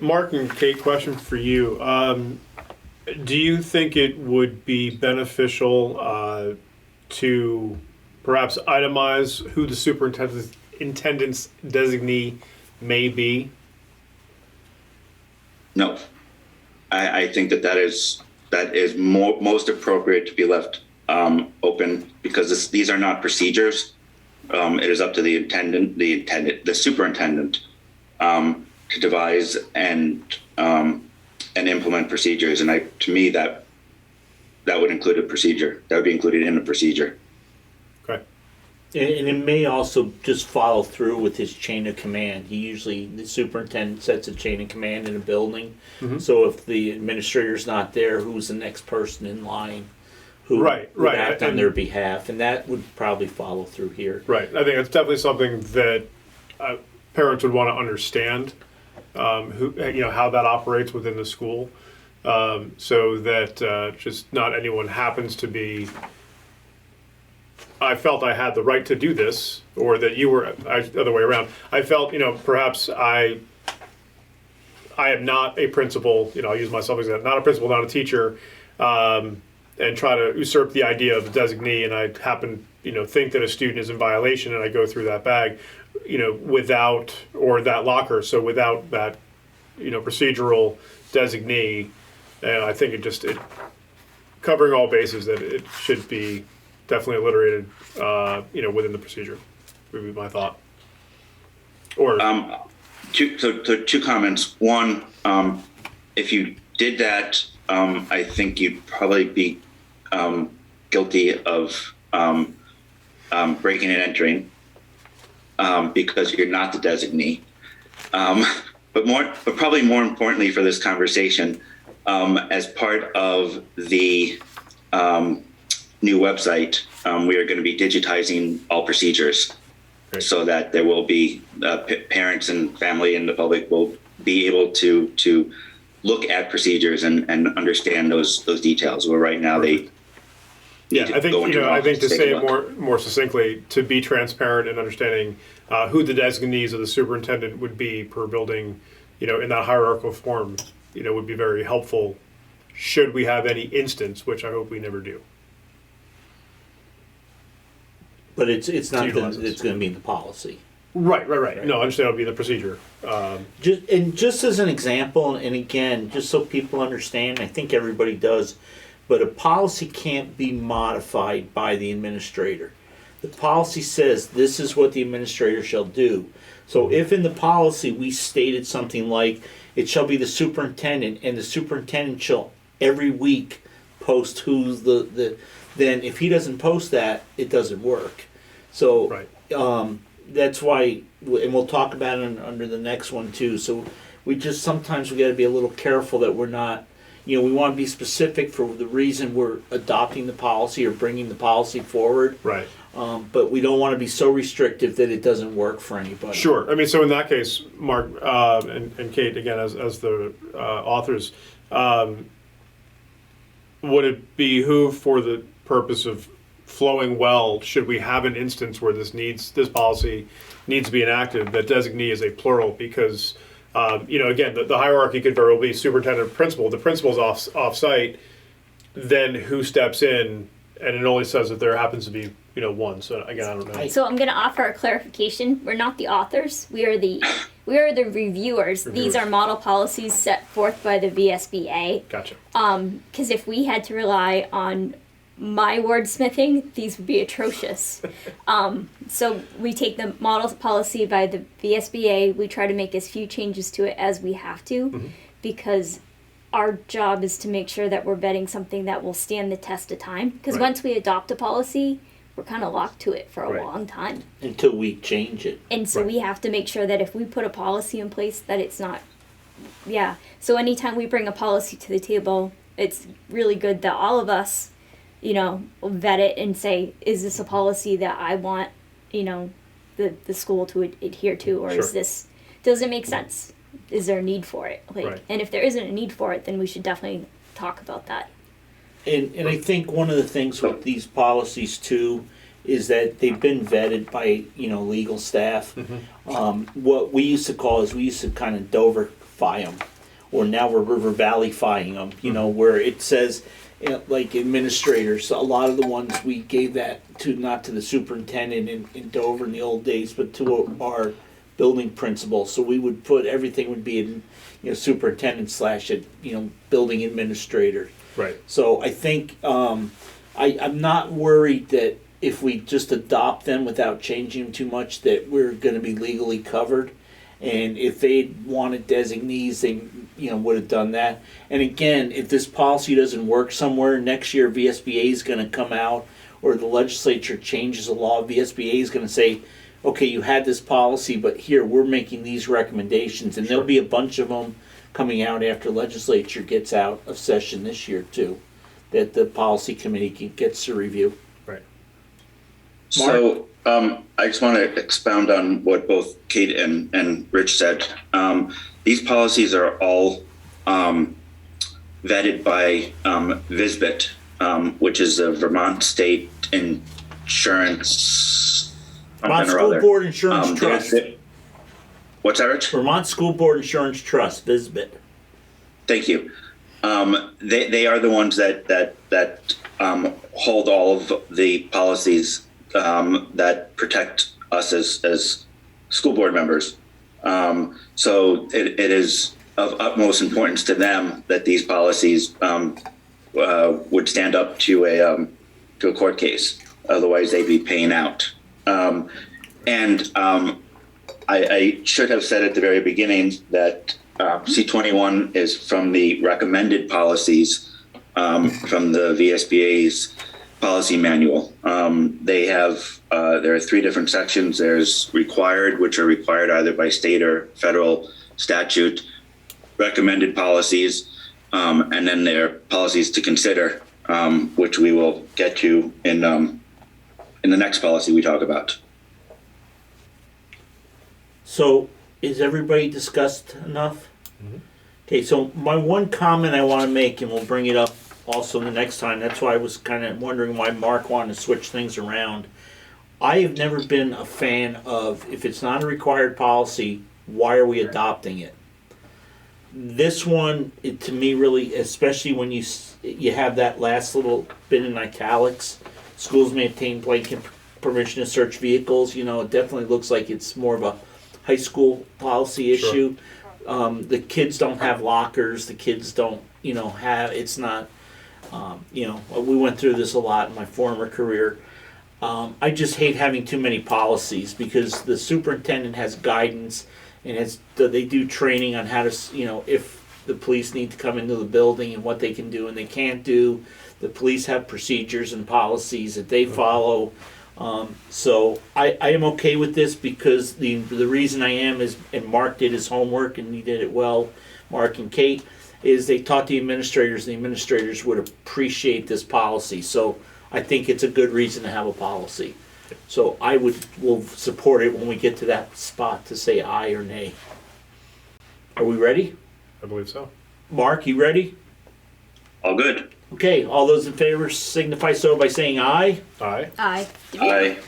Mark and Kate, question for you. Do you think it would be beneficial to perhaps itemize who the superintendent's designee may be? No, I think that is most appropriate to be left open because these are not procedures. It is up to the superintendent to devise and implement procedures. And to me, that would include a procedure. That would be included in a procedure. Okay. And it may also just follow through with his chain of command. The superintendent sets a chain of command in a building. Mm-hmm. So if the administrator's not there, who's the next person in line who Right. would act on their behalf? And that would probably follow through here. Right. I think it's definitely something that parents would want to understand, how that operates within the school, so that just not anyone happens to be. I felt I had the right to do this, or that you were other way around. I felt, perhaps I am not a principal. I'll use myself as not a principal, not a teacher, and try to usurp the idea of a designee. And I happen, think that a student is in violation, and I go through that bag, without, or that locker. So without that, procedural designee, and I think it covering all bases, that it should be definitely alliterated, within the procedure, would be my thought. Or two comments. One, if you did that, I think you'd probably be guilty of breaking and entering because you're not the designee. But probably more importantly for this conversation, as part of the new website, we are going to be digitizing all procedures. Great. So that there will be parents and family and the public will be able to look at procedures and understand those details. Where right now they I think to say it more succinctly, to be transparent and understanding who the designees of the superintendent would be per building, in that hierarchical form, would be very helpful. Should we have any instance, which I hope we never do. But it's not that it's going to be in the policy. Right. No, I understand it'll be the procedure. Just as an example, and again, just so people understand, I think everybody does, but a policy can't be modified by the administrator. The policy says this is what the administrator shall do. So if in the policy we stated something like it shall be the superintendent, and the superintendent shall every week post who's then if he doesn't post that, it doesn't work. So right. That's why, and we'll talk about it under the next one too. So sometimes we got to be a little careful that we're not, we want to be specific for the reason we're adopting the policy or bringing the policy forward. Right. But we don't want to be so restrictive that it doesn't work for anybody. Sure. I mean, so in that case, Mark and Kate, again, as the authors, would it behoove for the purpose of flowing well, should we have an instance where this policy needs to be enacted, that designee is a plural? Because, again, the hierarchy could very well be superintendent, principal. The principal's off-site, then who steps in, and it only says that there happens to be, one. So again, I don't know. So I'm going to offer a clarification. We're not the authors. We are the reviewers. These are model policies set forth by the VSBA. Gotcha. Because if we had to rely on my wordsmithing, these would be atrocious. So we take the model policy by the VSBA. We try to make as few changes to it as we have to, because our job is to make sure that we're vetting something that will stand the test of time. Because Right. once we adopt a policy, we're kind of locked to it for a Right. long time. Until we change it. And so Right. we have to make sure that if we put a policy in place, that it's not, yeah. So anytime we bring a policy to the table, it's really good that all of us, vet it and say, is this a policy that I want, the school to adhere to, or Sure. does it make sense? Is there a need for it? Right. And if there isn't a need for it, then we should definitely talk about that. And I think one of the things with these policies too is that they've been vetted by, legal staff. What we used to call is we used to kind of Dover-fy them, or now we're River Valley-fying them, where it says, like administrators, a lot of the ones we gave that to, not to the superintendent in Dover in the old days, but to our building principal. So we would put, everything would be in, superintendent / building administrator. Right. So I think I'm not worried that if we just adopt them without changing them too much, that we're going to be legally covered. And if they wanted designees, they would have done that. And again, if this policy doesn't work somewhere, next year VSBA is going to come out, or the legislature changes a law. VSBA is going to say, okay, you had this policy, but here we're making these recommendations, and there'll be a bunch of them coming out after legislature gets out of session this year too, that the policy committee gets to review. Right. So I just want to expound on what both Kate and Rich said. These policies are all vetted by VSBA, which is the Vermont State Insurance Vermont something or School other. Board Insurance Trust. What's that, Rich? Vermont School Board Insurance Trust, VSBA. Thank you. They are the ones that hold all of the policies that protect us as school board members. So it is of utmost importance to them that these policies would stand up to a court case. Otherwise, they'd be paying out. I should have said at the very beginning that C21 is from the recommended policies from the VSBA's policy manual. They have, there are 3 different sections. There's required, which are required either by state or federal statute, recommended policies, and then there are policies to consider, which we will get to in the next policy we talk about. So, is everybody discussed enough? Okay, so my one comment I want to make, and we'll bring it up also the next time, that's why I was kind of wondering why Mark wanted to switch things around. I have never been a fan of, if it's not a required policy, why are we adopting it? This one, to me really, especially when you have that last little bit in italics, schools maintain blanket permission to search vehicles, it definitely looks like it's more of a high school policy issue. The kids don't have lockers. The kids don't, have, it's not, we went through this a lot in my former career. I just hate having too many policies because the superintendent has guidance and they do training on how to, if the police need to come into the building and what they can do and they can't do. The police have procedures and policies that they follow. So I am okay with this because the reason I am is, and Mark did his homework and he did it well, Mark and Kate, is they taught the administrators, and the administrators would appreciate this policy. So I think it's a good reason to have a policy. So will support it when we get to that spot to say aye or nay. Are we ready? I believe so. Mark, you ready? All good. Okay, all those in favor signify so by saying aye. Aye. Aye. Aye.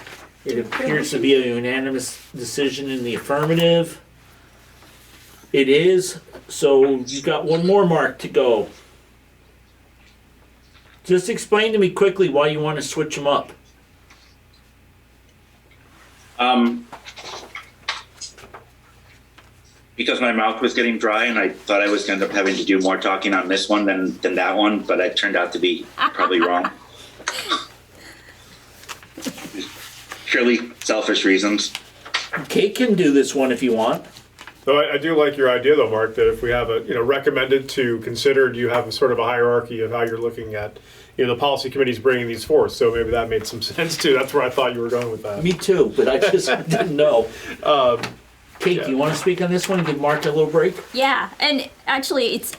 It appears to be a unanimous decision in the affirmative. It is. So you've got one more, Mark, to go. Just explain to me quickly why you want to switch them up. Because my mouth was getting dry and I thought I was going to end up having to do more talking on this one than that one, but it turned out to be probably wrong. Purely selfish reasons. Kate can do this one if you want. Though I do like your idea though, Mark, that if we have recommended to considered, you have a sort of a hierarchy of how you're looking at, the policy committee's bringing these forth. So maybe that made some sense too. That's where I thought you were going with that. Me too, but I just didn't know. Kate, Yeah. do you want to speak on this one and give Mark a little break? Yeah, and actually, it's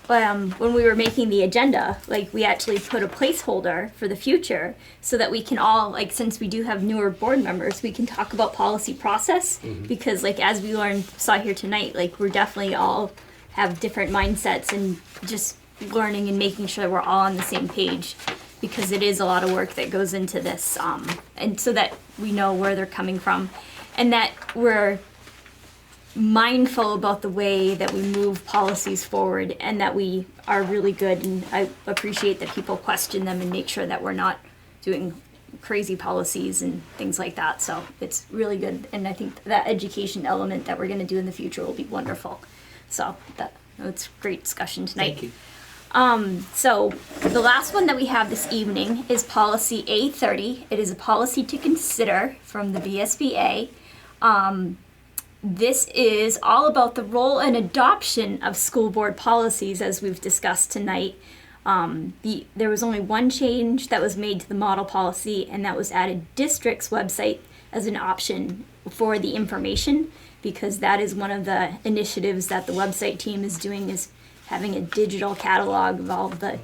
when we were making the agenda, like we actually put a placeholder for the future so that we can all, like, since we do have newer board members, we can talk about policy process because, like, as we saw here tonight, like we're definitely all have different mindsets and just learning and making sure we're all on the same page because it is a lot of work that goes into this, and so that we know where they're coming from and that we're mindful about the way that we move policies forward and that we are really good, and I appreciate that people question them and make sure that we're not doing crazy policies and things like that. So it's really good, and I think that education element that we're going to do in the future will be wonderful. So it's great discussion tonight. Thank you. So the last one that we have this evening is policy A30. It is a policy to consider from the VSBA. This is all about the role and adoption of school board policies, as we've discussed tonight. There was only one change that was made to the model policy, and that was added district's website as an option for the information, because that is one of the initiatives that the website team is doing, is having a digital catalog of all of the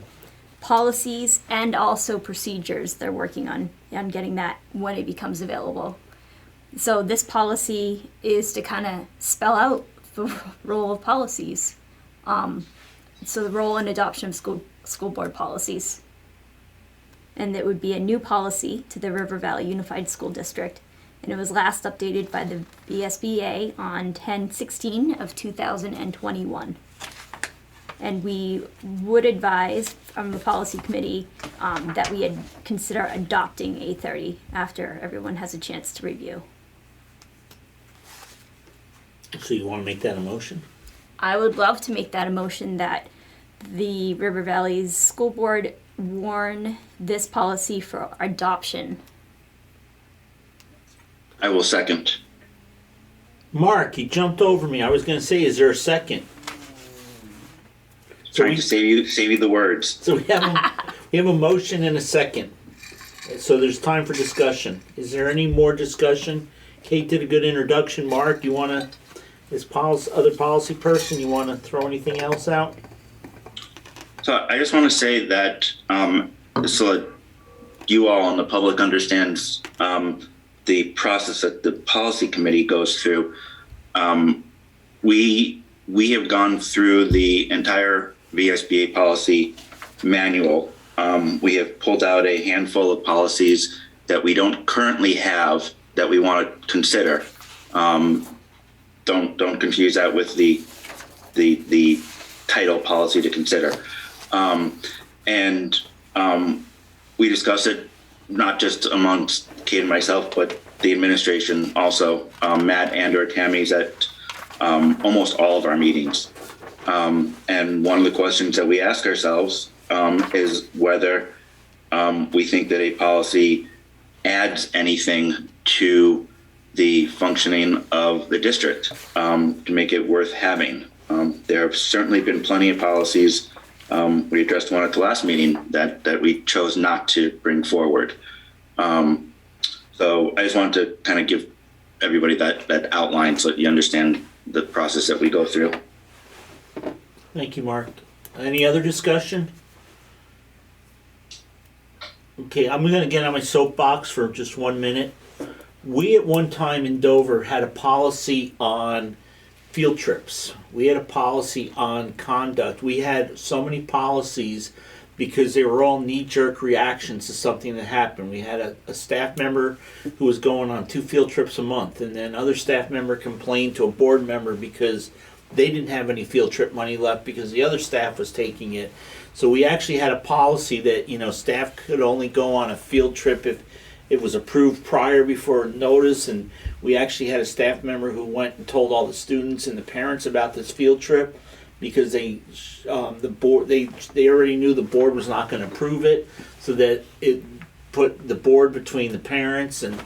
policies and also procedures. They're working on getting that when it becomes available. So this policy is to kind of spell out the role of policies. So the role and adoption of school board policies. And it would be a new policy to the River Valley Unified School District. And it was last updated by the VSBA on 10/16 of 2021. And we would advise from the policy committee that we had consider adopting A30 after everyone has a chance to review. So you want to make that a motion? I would love to make that a motion that the River Valley's school board warn this policy for adoption. I will second. Mark, he jumped over me. I was going to say, is there a second? Trying to save you the words. So we have a motion and a second. So there's time for discussion. Is there any more discussion? Kate did a good introduction. Mark, you want to, as other policy person, you want to throw anything else out? So I just want to say that so that you all and the public understands the process that the policy committee goes through. We have gone through the entire VSBA policy manual. We have pulled out a handful of policies that we don't currently have that we want to consider. Don't confuse that with the title policy to consider. We discuss it not just amongst Kate and myself, but the administration also. Matt and or Tammy's at almost all of our meetings. And one of the questions that we ask ourselves is whether we think that a policy adds anything to the functioning of the district to make it worth having. There have certainly been plenty of policies. We addressed one at the last meeting that we chose not to bring forward. So I just wanted to kind of give everybody that outline so that you understand the process that we go through. Thank you, Mark. Any other discussion? Okay, I'm going to get on my soapbox for just 1 minute. We at one time in Dover had a policy on field trips. We had a policy on conduct. We had so many policies because they were all knee-jerk reactions to something that happened. We had a staff member who was going on 2 field trips a month, and then other staff member complained to a board member because they didn't have any field trip money left because the other staff was taking it. So we actually had a policy that, staff could only go on a field trip if it was approved prior before notice, and we actually had a staff member who went and told all the students and the parents about this field trip because they already knew the board was not going to approve it, so that it put the board between the parents, and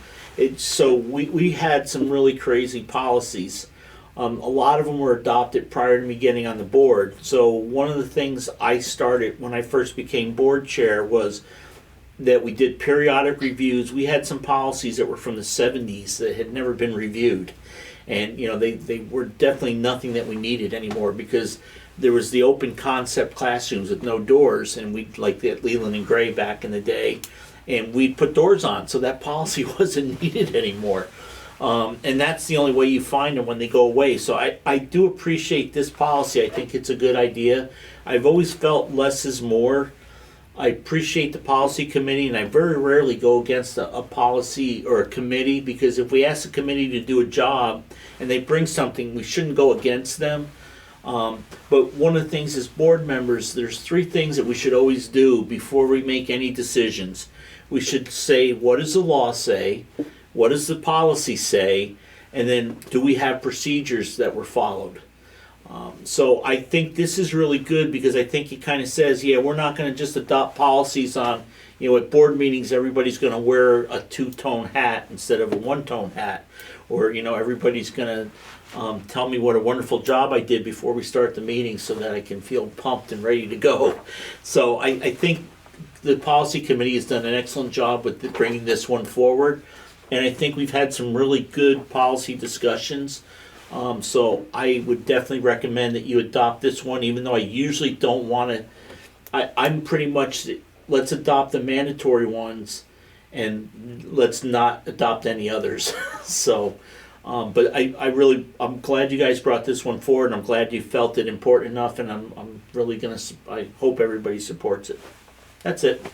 so we had some really crazy policies. A lot of them were adopted prior to me getting on the board. So one of the things I started when I first became board chair was that we did periodic reviews. We had some policies that were from the 70s that had never been reviewed. And, you know, they were definitely nothing that we needed anymore, because there was the open concept classrooms with no doors, and we like that Leland and Gray back in the day, and we'd put doors on, so that policy wasn't needed anymore. And that's the only way you find them when they go away. So I do appreciate this policy. I think it's a good idea. I've always felt less is more. I appreciate the policy committee, and I very rarely go against a policy or a committee, because if we ask the committee to do a job and they bring something, we shouldn't go against them. But one of the things as board members, there's 3 things that we should always do before we make any decisions. We should say, what does the law say? What does the policy say? And then, do we have procedures that were followed? So I think this is really good, because I think it kind of says, yeah, we're not going to just adopt policies on, you know, at board meetings everybody's going to wear a 2-tone hat instead of a 1-tone hat. Or, you know, everybody's going to tell me what a wonderful job I did before we start the meeting so that I can feel pumped and ready to go. So I think the policy committee has done an excellent job with bringing this one forward. And I think we've had some really good policy discussions. So I would definitely recommend that you adopt this one, even though I usually don't want to. I'm pretty much, let's adopt the mandatory ones and let's not adopt any others. So, but I'm glad you guys brought this one forward, and I'm glad you felt it important enough, and I'm really I hope everybody supports it. That's it.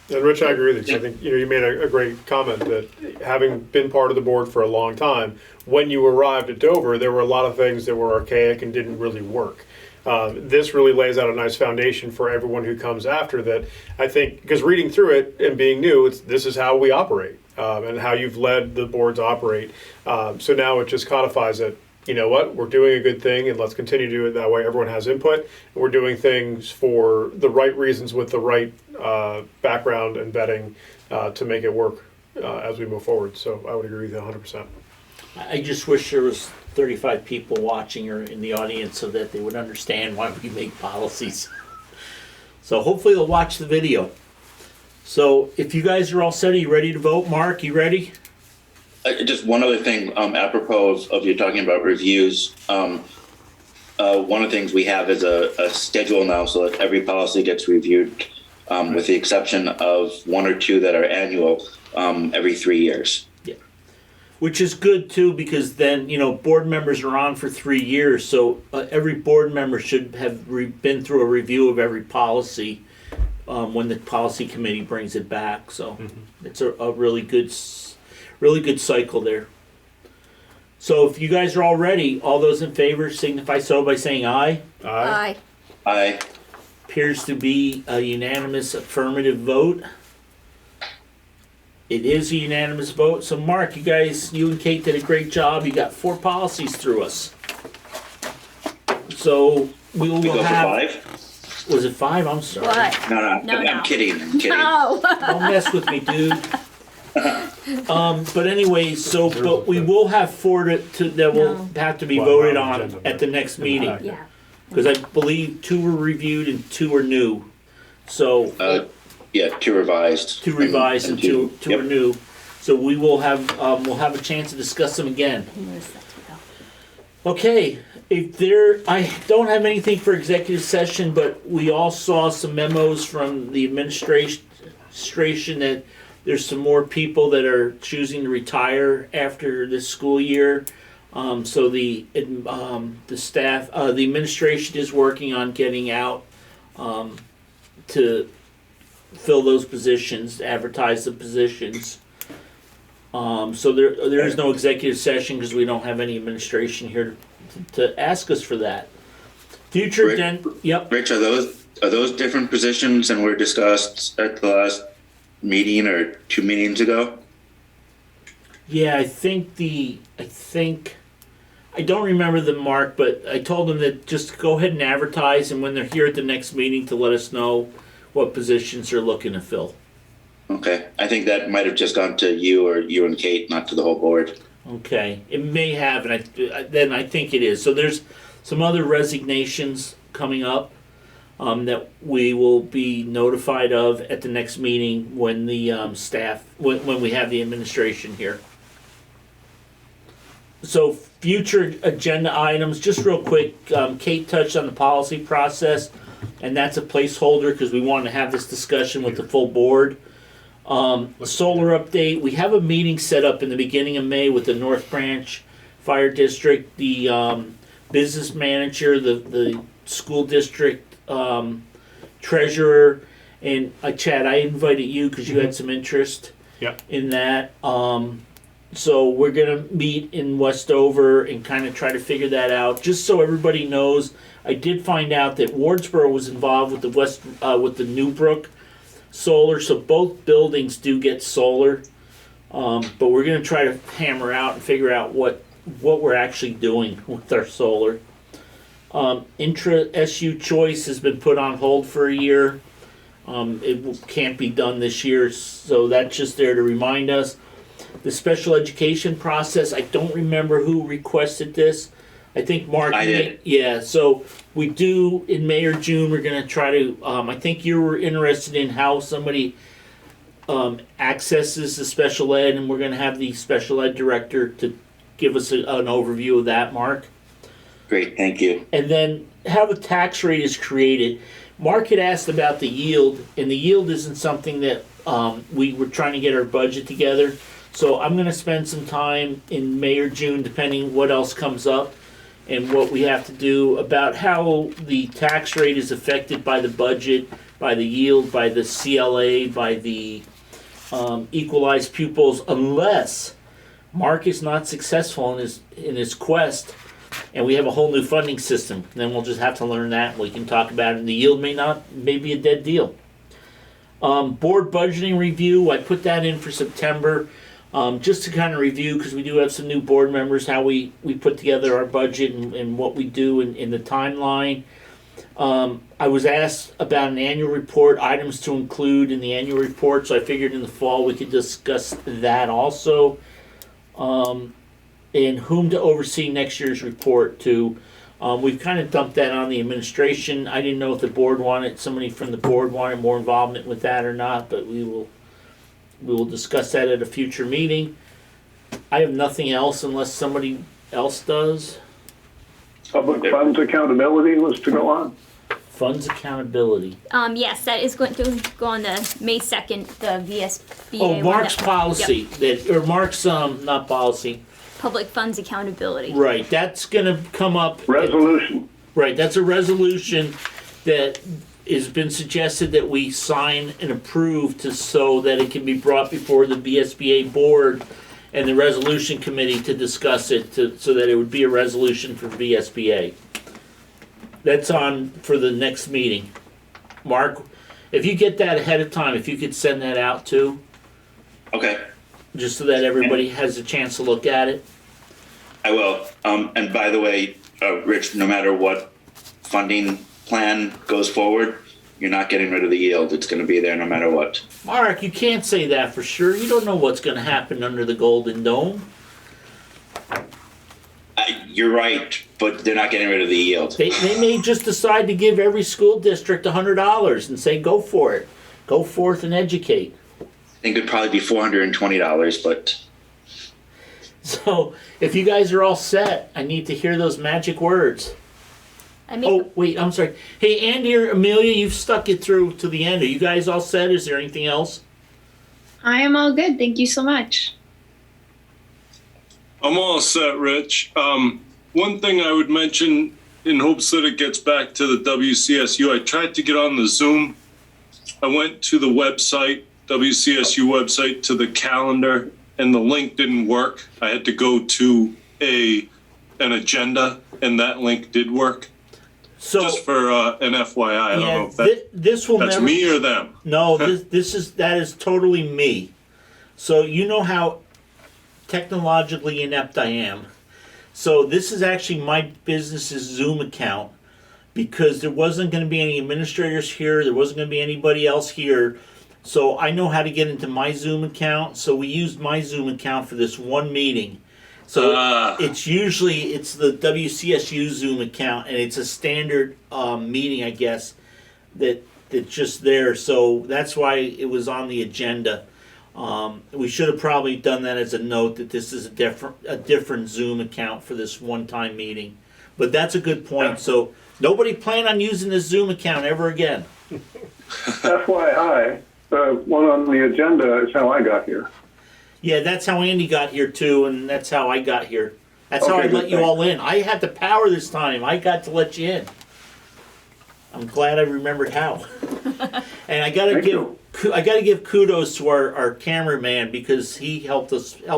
And Rich, I agree with you. I think you made a great comment that, having been part of the board for a long time, when you arrived at Dover, there were a lot of things that were archaic and didn't really work. This really lays out a nice foundation for everyone who comes after that. I think, because reading through it and being new, this is how we operate, and how you've led the boards operate. So now it just codifies it. You know what, we're doing a good thing, and let's continue to do it that way. Everyone has input, and we're doing things for the right reasons with the right background and vetting to make it work as we move forward. So I would agree with you 100%. I just wish there was 35 people watching or in the audience so that they would understand why we make policies. So hopefully they'll watch the video. So if you guys are all set, are you ready to vote? Mark, you ready? Just one other thing, apropos of you talking about reviews. One of the things we have is a schedule now, so that every policy gets reviewed, with the exception of 1 or 2 that are annual, every 3 years. Yeah. Which is good too, because then, board members are on for 3 years, so every board member should have been through a review of every policy when the policy committee brings it back. So it's a really good cycle there. So if you guys are all ready, all those in favor signify so by saying aye. Aye. Aye. Appears to be a unanimous affirmative vote. It is a unanimous vote. So Mark, you and Kate did a great job. You got 4 policies through us. So we will We go for have. 5? Was it 5? I'm sorry. What? No, No. I'm kidding. No. Don't mess with me, dude. But anyway, but we will have 4 that will have to be Well, voted on the on agenda, at the next meeting. Yeah. Because I believe 2 were reviewed and 2 are new. So Yeah, 2 revised. 2 revised and 2 Yep. are new. So we will have we'll have a chance to discuss them again. Okay, I don't have anything for executive session, but we all saw some memos from the administration that there's some more people that are choosing to retire after this school year. So the staff, the administration is working on getting out to fill those positions, advertise the positions. So there is no executive session because we don't have any administration here to ask us for that. Future yep. Rich, are those different positions than were discussed at the last meeting or 2 meetings ago? Yeah, I don't remember the Mark, but I told them that just go ahead and advertise, and when they're here at the next meeting to let us know what positions they're looking to fill. Okay, I think that might have just gone to you and Kate, not to the whole board. Okay, it may have, and then I think it is. So there's some other resignations coming up that we will be notified of at the next meeting when the staff, when we have the administration here. So future agenda items, just real quick, Kate touched on the policy process, and that's a placeholder because we wanted to have this discussion with the full board. Solar update, we have a meeting set up in the beginning of May with the North Branch Fire District, the business manager, the school district treasurer, and Chad, I invited you because you had some interest in that. So we're gonna meet in Westover and kind of try to figure that out. Just so everybody knows, I did find out that Wardsboro was involved with the Newbrook solar, so both buildings do get solar. But we're gonna try to hammer out and figure out what we're actually doing with our solar. IntraSU choice has been put on hold for a year. It can't be done this year, so that's just there to remind us. The special education process, I don't remember who requested this. I think Marc. I did. Yeah, so we do in May or June, we're gonna try to, I think you were interested in how somebody accesses the special ed, and we're gonna have the special ed director to give us an overview of that, Marc. Great, thank you. And then how the tax rate is created. Marc had asked about the yield, and the yield isn't something that we were trying to get our budget together. So I'm gonna spend some time in May or June, depending what else comes up and what we have to do about how the tax rate is affected by the budget, by the yield, by the CLA, by the equalized pupils, unless Marc is not successful in his quest and we have a whole new funding system. Then we'll just have to learn that and we can talk about it. And the yield may be a dead deal. Board budgeting review, I put that in for September. Just to kind of review, because we do have some new board members, how we put together our budget and what we do in the timeline. I was asked about an annual report, items to include in the annual report, so I figured in the fall we could discuss that also. And whom to oversee next year's report to. We've kind of dumped that on the administration. I didn't know if the board somebody from the board wanted more involvement with that or not, but we will discuss that at a future meeting. I have nothing else unless somebody else does. Public funds accountability was to go on. Funds accountability. Yes, that is going to go on the May 2nd, the VSBA. Oh, Marc's one policy, or Marc's, not policy. Public funds accountability. Right, that's gonna come up. Resolution. Right, that's a resolution that has been suggested that we sign and approve so that it can be brought before the VSBA board and the resolution committee to discuss it so that it would be a resolution for VSBA. That's on for the next meeting. Marc, if you get that ahead of time, if you could send that out too, Okay, just so that everybody has a chance to look at it. I will. And by the way, Rich, no matter what funding plan goes forward, you're not getting rid of the yield. It's going to be there no matter what. Marc, you can't say that for sure. You don't know what's going to happen under the Golden Dome. You're right, but they're not getting rid of the yield. They may just decide to give every school district $100 and say, go for it. Go forth and educate. I think it'd probably be $420, but So if you guys are all set, I need to hear those magic words. Oh, wait, I'm sorry. Hey, Andy or Amelia, you've stuck it through to the end. Are you guys all set? Is there anything else? I am all good. Thank you so much. I'm all set, Rich. One thing I would mention in hopes that it gets back to the WCSU, I tried to get on the Zoom. I went to the website, WCSU website, to the calendar, and the link didn't work. I had to go to an agenda, and that link did work. So, just for an FYI, I don't know if that's never, me or them. No, that is totally me. So you know how technologically inept I am. So this is actually my business's Zoom account because there wasn't going to be any administrators here. There wasn't going to be anybody else here. So I know how to get into my Zoom account. So we used my Zoom account for this one meeting. So it's usually the WCSU Zoom account, and it's a standard meeting, I guess, that's just there. So that's why it was on the agenda. We should have probably done that as a note that this is a different Zoom account for this one-time meeting. But that's a good point. So nobody plan on using this Zoom account ever again. FYI, the one on the agenda is how I got here. Yeah, that's how Andy got here too, and that's how I got here. That's how I Okay, let good, you thanks. all in. I had the power this time. I got to let you in. I'm glad I remembered how. And I gotta Thank you. give kudos to our cameraman, because he helped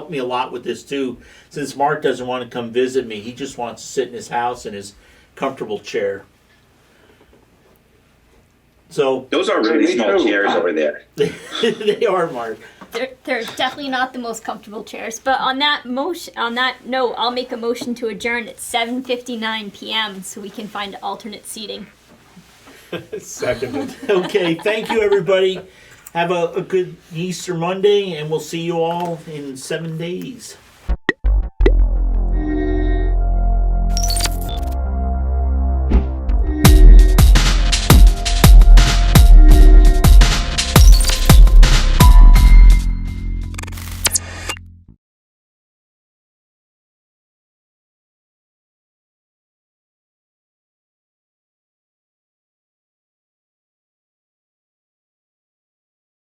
me a lot with this too. Since Marc doesn't want to come visit me, he just wants to sit in his house in his comfortable chair. So Those are really Me small too. chairs over there. they are, Marc. They're definitely not the most comfortable chairs. But on that note, I'll make a motion to adjourn at 7:59 p.m. so we can find alternate seating. Seconded. Okay, thank you everybody. Have a good Easter Monday, and we'll see you all in 7 days.